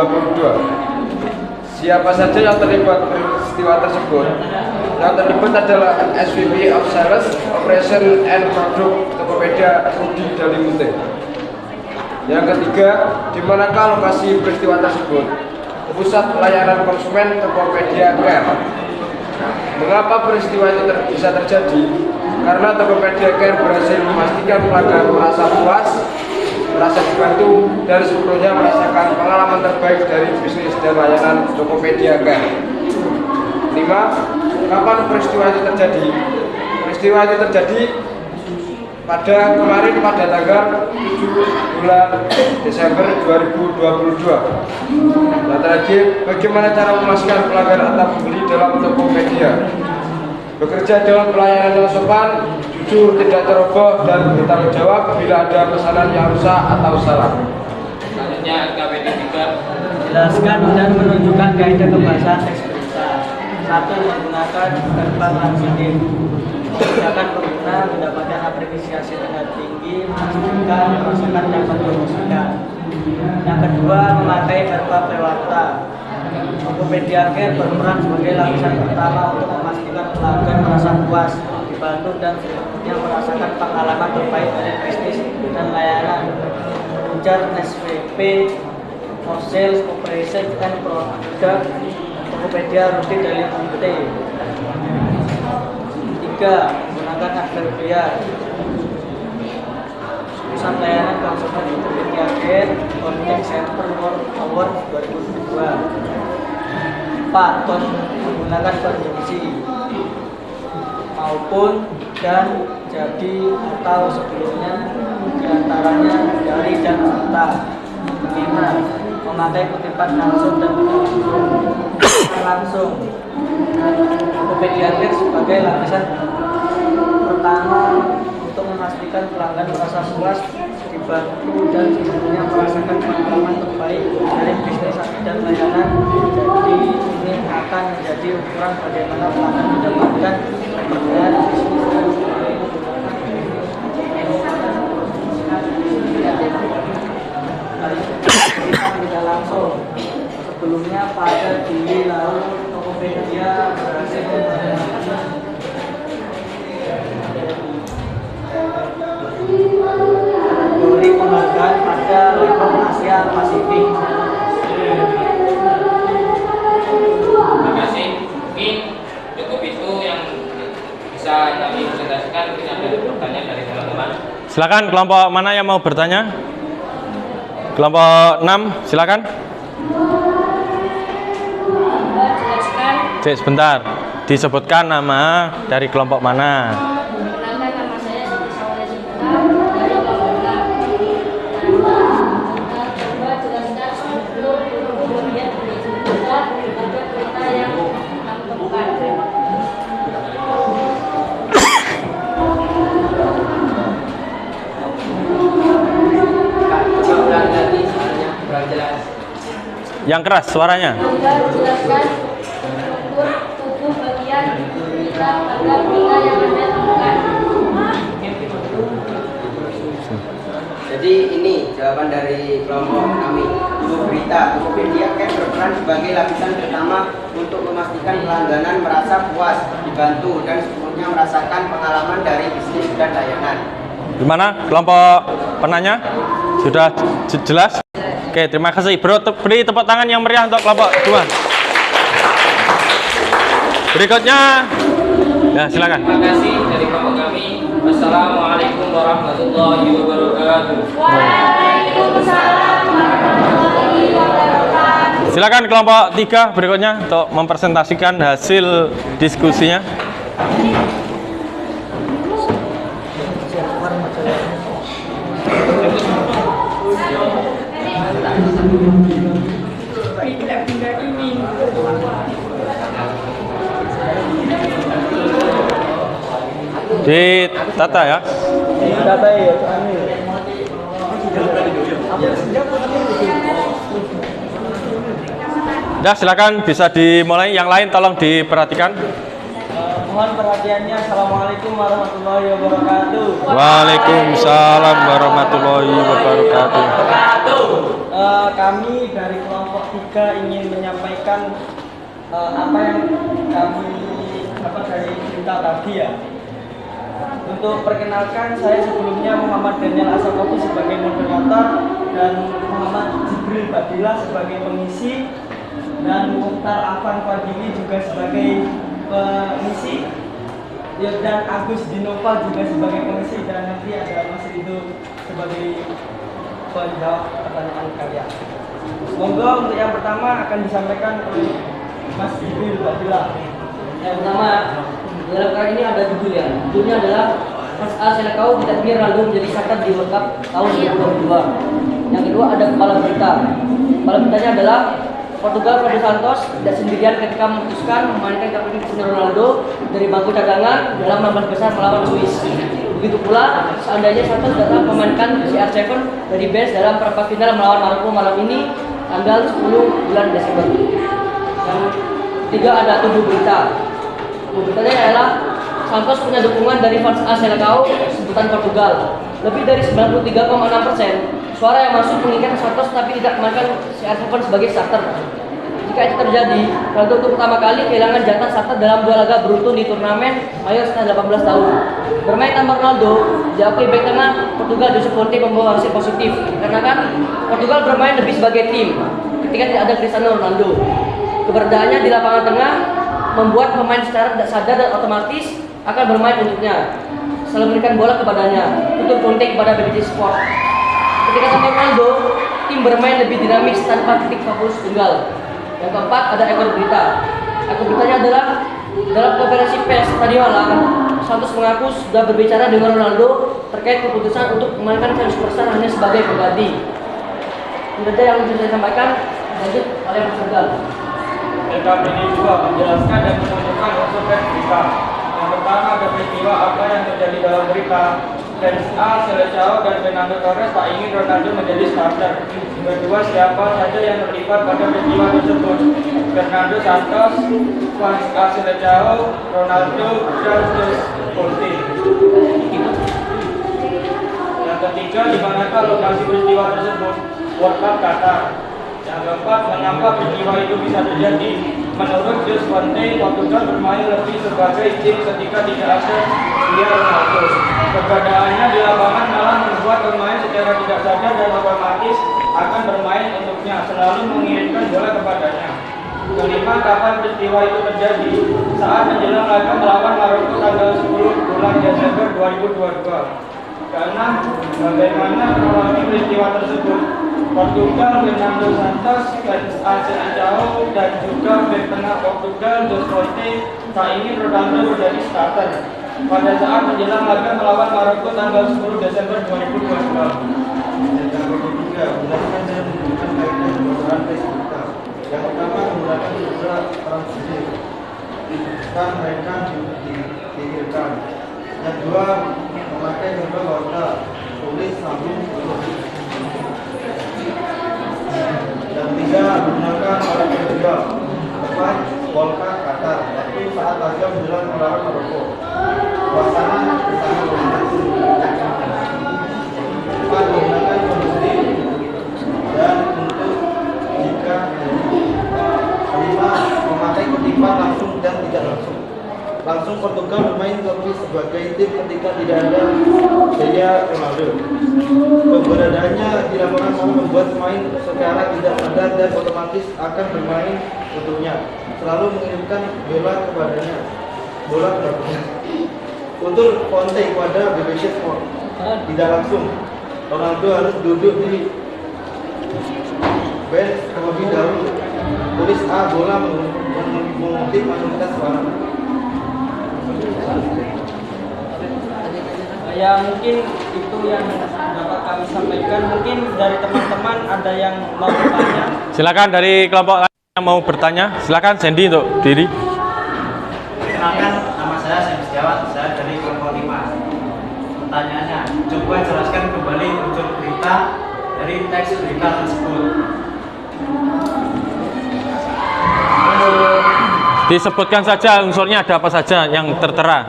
Siapa saja yang terlibat peristiwa tersebut? Yang terlibat adalah SVP of Sales, Operation and Product Tokopedia Rudi Dalimute. Yang ketiga, di manakah lokasi peristiwa tersebut? Pusat Pelayanan Konsumen Tokopedia Care. Mengapa peristiwa itu bisa terjadi? Karena Tokopedia Care berhasil memastikan pelanggan merasa puas, merasa dibantu, dan sepenuhnya merasakan pengalaman terbaik dari bisnis dan layanan Tokopedia Care. 5. Kapan peristiwa itu terjadi? Peristiwa itu terjadi pada kemarin pada tanggal 7 bulan Desember 2022. Dan terakhir, bagaimana cara memastikan pelanggan atau pembeli dalam Tokopedia? Bekerja dengan pelayanan yang sopan, jujur, tidak ceroboh, dan bertanggung jawab bila ada pesanan yang rusak atau salah. Selanjutnya KPD 3. Jelaskan dan menunjukkan kaidah kebahasaan teks berita. 1. Menggunakan verba transitif. Tindakan pengguna mendapatkan apresiasi dengan tinggi, memastikan merasakan dapat promosikan. Yang kedua, memakai verba prewarta. Tokopedia Care berperan sebagai lapisan pertama untuk memastikan pelanggan merasa puas, dibantu dan sepenuhnya merasakan pengalaman terbaik dari bisnis dan layanan. Ujar SVP of Sales, Operation and Product Tokopedia Rudi Dalimute. 3. Menggunakan adverbial. Pusat Pelayanan Konsumen Tokopedia Care Contact Center Award 2022. 4. Menggunakan konjungsi maupun dan jadi atau sebelumnya, diantaranya dari dan serta. 5. Memakai kutipan langsung dan langsung. Tokopedia hadir sebagai lapisan pertama untuk memastikan pelanggan merasa puas, dibantu dan sebenarnya merasakan pengalaman terbaik dari bisnis dan layanan. Jadi ini akan menjadi ukuran bagaimana pelanggan mendapatkan kepercayaan bisnis dan kita tidak langsung. Sebelumnya pada Juli lalu Tokopedia berhasil kategori penghargaan pada level Asia Pasifik. Terima kasih. Mungkin cukup itu yang bisa kami presentasikan. Mungkin ada pertanyaan dari teman-teman. Silakan kelompok mana yang mau bertanya? Kelompok 6, silakan. Cek sebentar. Disebutkan nama dari kelompok mana? Perkenalkan, nama saya Siti Sawalya Cipta dari Bangka. Coba jelaskan sebelum kemudian juga ada cerita yang kami temukan. Yang keras suaranya. Juga jelaskan struktur tubuh bagian kita pada berita yang Anda temukan. Jadi ini jawaban dari kelompok kami. Tubuh berita, Tokopedia kan berperan sebagai lapisan pertama untuk memastikan pelanggan merasa puas, dibantu dan sepenuhnya merasakan pengalaman dari bisnis dan layanan. Gimana kelompok penanya? Sudah jelas? Oke, terima kasih. Bro, beri tepuk tangan yang meriah untuk kelompok 2. Berikutnya, ya silakan. Terima kasih dari kelompok kami. Wassalamualaikum warahmatullahi wabarakatuh. Waalaikumsalam warahmatullahi wabarakatuh. Silakan kelompok 3 berikutnya untuk mempresentasikan hasil diskusinya. Ditata ya. Data ya, Dah silakan bisa dimulai. Yang lain tolong diperhatikan. mohon perhatiannya. Assalamualaikum warahmatullahi wabarakatuh. Waalaikumsalam warahmatullahi wabarakatuh. Kami dari kelompok 3 ingin menyampaikan apa yang kami dari cerita tadi ya. Untuk perkenalkan, saya sebelumnya Muhammad Daniel Asakofi sebagai moderator dan Muhammad Jibril Badila sebagai pengisi dan Mukhtar Afan Fadili juga sebagai pengisi dan Agus Dinova juga sebagai pengisi dan nanti ada Mas Rido sebagai penjawab pertanyaan kalian. Monggo untuk yang pertama akan disampaikan oleh Mas Jibril Badila. Yang pertama, dalam kali ini ada judulnya. Judulnya adalah Mas A. Selekau tidak biar Ronaldo menjadi starter di World Cup tahun 2022. Yang kedua ada kepala berita. Kepala beritanya adalah Portugal Fernando Santos tidak sendirian ketika memutuskan memainkan kapten Cristiano Ronaldo dari bangku cadangan dalam 16 besar melawan Swiss. Begitu pula seandainya Santos datang memainkan CR7 dari bench dalam perempat final melawan Maroko malam ini tanggal 10 bulan Desember. Yang ketiga ada tujuh berita. Beritanya adalah Santos punya dukungan dari fans A Selekau sebutan Portugal. Lebih dari 93,6% suara yang masuk menginginkan Santos tapi tidak memainkan CR7 sebagai starter. Jika itu terjadi, Ronaldo untuk pertama kali kehilangan jatah starter dalam 2 laga beruntun di turnamen mayor setelah 18 tahun. Bermain tanpa Ronaldo, diakui bek tengah Portugal Jose Fonte membawa hasil positif karena kan Portugal bermain lebih sebagai tim ketika tidak ada Cristiano Ronaldo. Keberadaannya di lapangan tengah membuat pemain secara tidak sadar dan otomatis akan bermain untuknya, selalu memberikan bola kepadanya untuk kontak kepada BBC Sport. Ketika tanpa Ronaldo, tim bermain lebih dinamis tanpa titik fokus tunggal. Yang keempat ada ekor berita. Ekor beritanya adalah dalam konferensi pers tadi malam, Santos mengaku sudah berbicara dengan Ronaldo terkait keputusan untuk memainkan 100% hanya sebagai pengganti. Ini saja yang bisa saya sampaikan. Lanjut oleh Mas Rizal. LKPD 2 menjelaskan dan menunjukkan unsur teks berita. Yang pertama ada peristiwa apa yang terjadi dalam berita. Fans A, Seleção dan Fernando Torres tak ingin Ronaldo menjadi starter. Kedua, siapa saja yang terlibat pada peristiwa tersebut. Fernando Santos, fans A Seleção, Ronaldo, dan Dos Ponte. Yang ketiga, di manakah lokasi peristiwa tersebut? World Cup Qatar. Yang keempat, mengapa peristiwa itu bisa terjadi? Menurut Dos Ponte, Portugal bermain lebih sebagai tim ketika tidak ada dia Ronaldo. Keberadaannya di lapangan malah membuat pemain secara tidak sadar dan otomatis akan bermain untuknya, selalu mengirimkan bola kepadanya. Kelima, kapan peristiwa itu terjadi? Saat menjelang laga melawan Maroko tanggal 10 bulan Desember 2022. Keenam, bagaimana kronologi peristiwa tersebut? Portugal, Fernando Santos, fans AC Seleção, dan juga bek tengah Portugal, Dos Ponte, tak ingin Ronaldo menjadi starter pada saat menjelang laga melawan Maroko tanggal 10 Desember 2022. Yang pertama menggunakan istilah transisi, kan mereka dipikirkan. Yang kedua memakai gambar warna, tulis sambung. Yang tiga menggunakan alat kedua, tempat Volta Qatar, waktu saat laga menjelang melawan Maroko. Suasana sangat romantis. Empat menggunakan kondisi dan untuk jika. Kelima, memakai kutipan langsung dan tidak langsung. Langsung Portugal bermain lebih sebagai tim ketika tidak ada Dia Ronaldo. Keberadaannya di lapangan mau membuat pemain secara tidak sadar dan otomatis akan bermain untuknya, selalu mengirimkan bola kepadanya. Untuk Ponte kepada BBC Sport, tidak langsung Ronaldo harus duduk di bench terlebih dahulu. Tulis A, bola mengutip mayoritas suara. Ya mungkin itu yang dapat kami sampaikan. Mungkin dari teman-teman ada yang mau bertanya. Silakan dari kelompok lain yang mau bertanya. Silakan Sandy untuk diri. Perkenalkan, nama saya Sandy Setiawan, saya dari kelompok 5. Pertanyaannya, coba jelaskan kembali unsur berita dari teks berita tersebut. Disebutkan saja unsurnya ada apa saja yang tertera.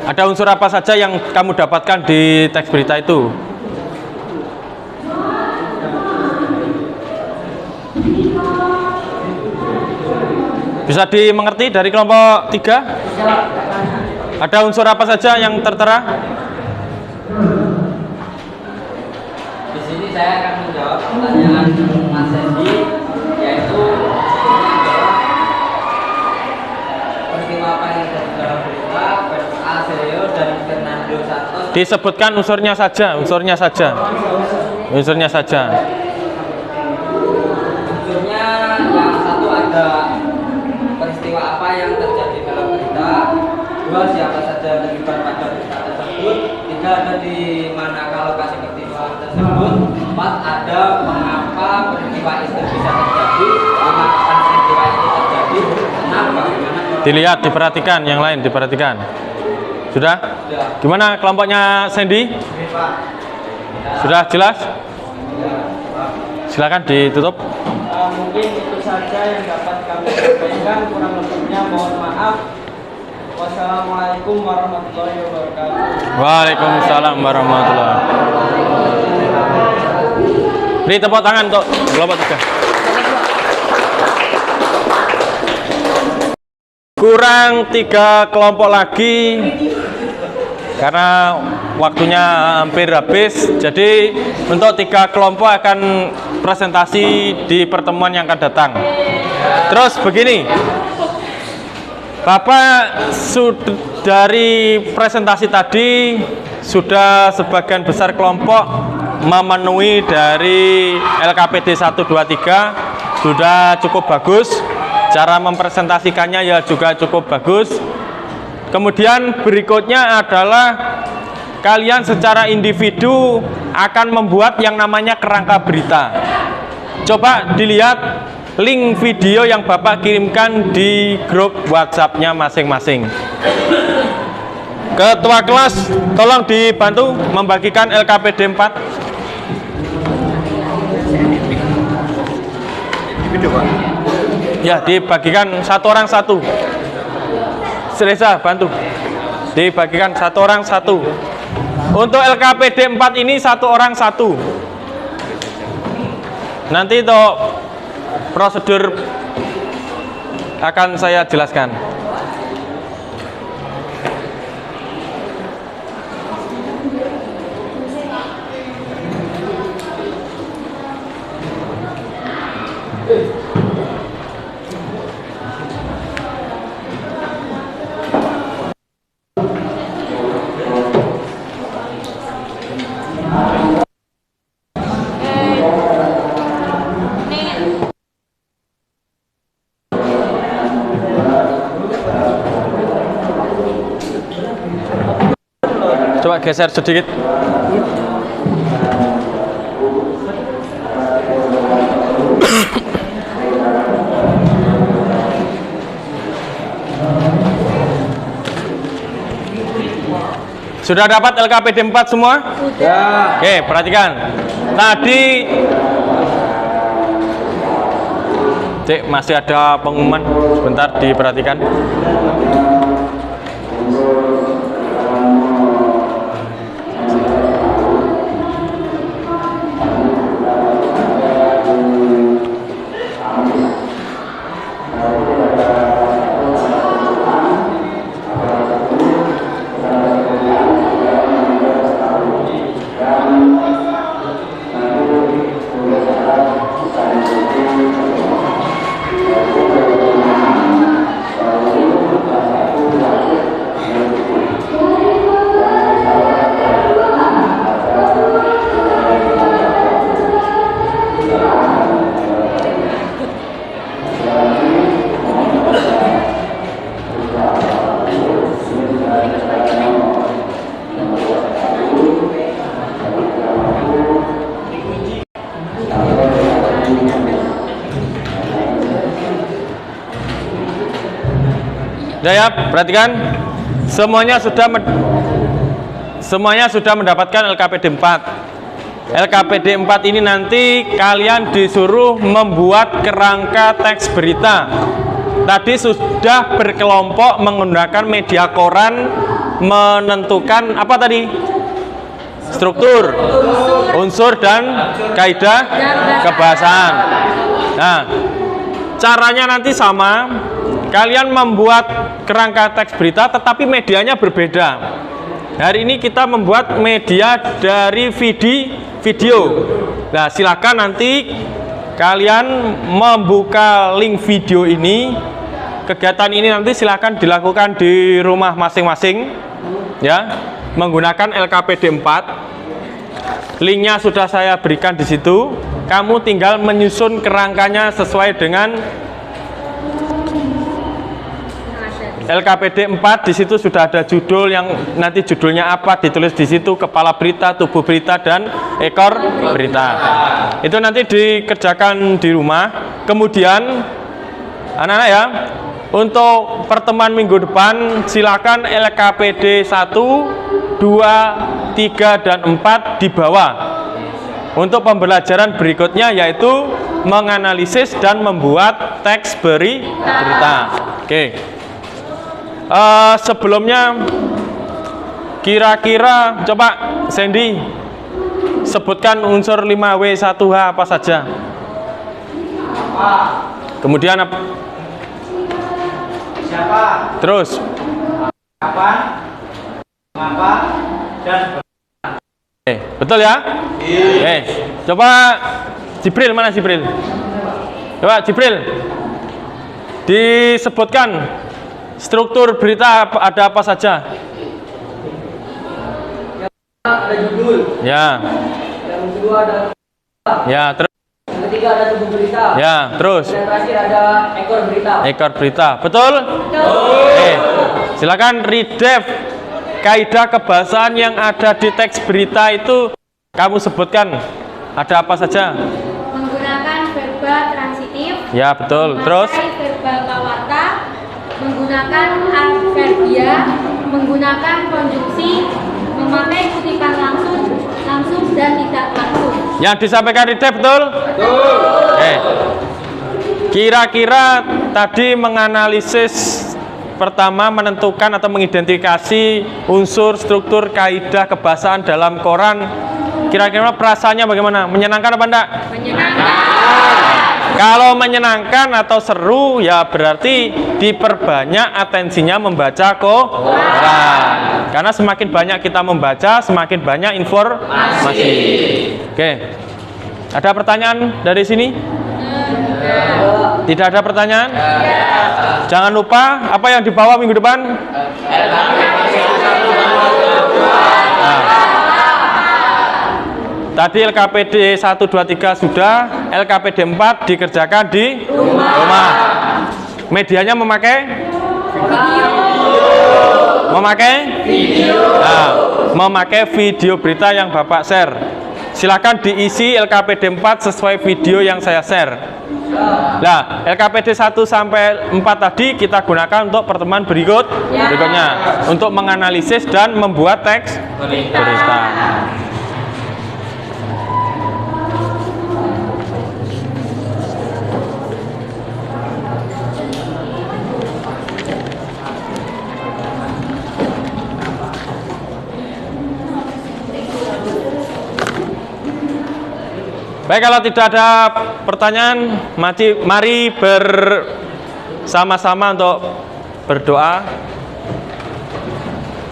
Ada unsur apa saja yang kamu dapatkan di teks berita itu? Bisa dimengerti dari kelompok 3? Ada unsur apa saja yang tertera? Di sini saya akan menjawab pertanyaan Mas Sandy, yaitu peristiwa apa yang terjadi dalam berita, fans A Seleção dan Fernando Santos. Disebutkan unsurnya saja, unsurnya saja. Unsurnya saja. Unsurnya yang satu ada peristiwa apa yang terjadi dalam berita, dua siapa saja yang terlibat pada berita tersebut, tiga ada di manakah lokasi peristiwa tersebut, empat ada mengapa peristiwa itu bisa terjadi, lima kapan peristiwa itu terjadi, enam bagaimana. Dilihat, diperhatikan, yang lain diperhatikan. Sudah? Gimana kelompoknya Sandy? Sudah jelas? Silakan ditutup. Mungkin itu saja yang dapat kami sampaikan. Kurang lebihnya mohon maaf. Wassalamualaikum warahmatullahi wabarakatuh. Waalaikumsalam warahmatullahi wabarakatuh. Beri tepuk tangan untuk kelompok 3. Kurang 3 kelompok lagi karena waktunya hampir habis. Jadi untuk 3 kelompok akan presentasi di pertemuan yang akan datang. Terus begini, Bapak dari presentasi tadi sudah sebagian besar kelompok memenuhi dari LKPD 1, 2, 3 sudah cukup bagus. Cara mempresentasikannya ya juga cukup bagus. Kemudian berikutnya adalah kalian secara individu akan membuat yang namanya kerangka berita. Coba dilihat link video yang Bapak kirimkan di grup WhatsApp-nya masing-masing. Ketua kelas, tolong dibantu membagikan LKPD 4. Ya, dibagikan satu orang satu. Reza, bantu. Dibagikan satu orang satu. Untuk LKPD 4 ini satu orang satu. Nanti itu prosedur akan saya jelaskan. Coba geser sedikit. Sudah dapat LKPD 4 semua? Ya. Oke, perhatikan. Tadi Cek, masih ada pengumuman. Sebentar diperhatikan. Ya, perhatikan, semuanya sudah mendapatkan LKPD 4. LKPD 4 ini nanti kalian disuruh membuat kerangka teks berita. Tadi sudah berkelompok menggunakan media koran, menentukan apa tadi? Struktur, unsur dan kaidah kebahasaan. Nah, caranya nanti sama. Kalian membuat kerangka teks berita tetapi medianya berbeda. Hari ini kita membuat media dari video. Nah, silakan nanti kalian membuka link video ini. Kegiatan ini nanti silakan dilakukan di rumah masing-masing ya, menggunakan LKPD 4. Linknya sudah saya berikan di situ. Kamu tinggal menyusun kerangkanya sesuai dengan LKPD 4. Di situ sudah ada judul, yang nanti judulnya apa ditulis di situ, kepala berita, tubuh berita, dan ekor berita. Itu nanti dikerjakan di rumah. Kemudian anak-anak ya, untuk pertemuan minggu depan silakan LKPD 1, 2, 3, dan 4 dibawa. Untuk pembelajaran berikutnya yaitu menganalisis dan membuat teks berita. Oke. Sebelumnya kira-kira coba Sandy sebutkan unsur 5W1H apa saja. Kemudian apa? Siapa? Terus Kapan? Mengapa? Dan betul ya? Coba Jibril, mana Jibril? Coba Jibril disebutkan struktur berita ada apa saja? Ada judul. Ya. Yang kedua ada. Ya, terus. Yang ketiga ada tubuh berita. Ya, terus. Dan yang terakhir ada ekor berita. Ekor berita, betul? Silakan redef kaidah kebahasaan yang ada di teks berita itu kamu sebutkan ada apa saja? Menggunakan verba transitif, Ya, betul. Terus Memakai verbal kawata, menggunakan adverbia, menggunakan konjungsi, memakai kutipan langsung dan tidak langsung. yang disampaikan Rida betul? Betul. Oke. Kira-kira tadi menganalisis pertama menentukan atau mengidentifikasi unsur, struktur, kaidah kebahasaan dalam Quran. Kira-kira perasaannya bagaimana? Menyenangkan apa enggak? Menyenangkan. Kalau menyenangkan atau seru ya berarti diperbanyak atensinya membaca Quran. Karena semakin banyak kita membaca, semakin banyak informasi. Oke. Ada pertanyaan dari sini? Tidak ada pertanyaan? Jangan lupa apa yang dibawa minggu depan? Nah. Tadi LKPD 1, 2, 3 sudah, LKPD 4 dikerjakan di rumah. Medianya memakai? Memakai? Video. Nah, memakai video berita yang Bapak share. Silakan diisi LKPD 4 sesuai video yang saya share. Nah, LKPD 1 sampai 4 tadi kita gunakan untuk pertemuan berikutnya untuk menganalisis dan membuat teks berita. Baik, kalau tidak ada pertanyaan, mari bersama-sama untuk berdoa.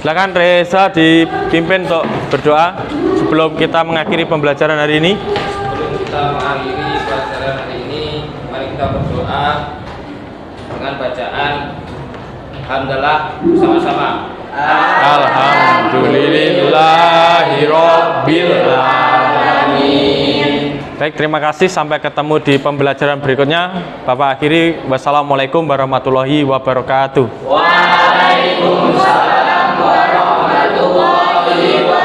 Silakan Reza dipimpin untuk berdoa sebelum kita mengakhiri pembelajaran hari ini. Sebelum kita mengakhiri pelajaran hari ini, mari kita berdoa dengan bacaan Alhamdulillah bersama-sama. Alhamdulillahirabbil alamin. Baik, terima kasih. Sampai ketemu di pembelajaran berikutnya. Bapak akhiri. Wassalamualaikum warahmatullahi wabarakatuh. Waalaikumsalam warahmatullahi wabarakatuh.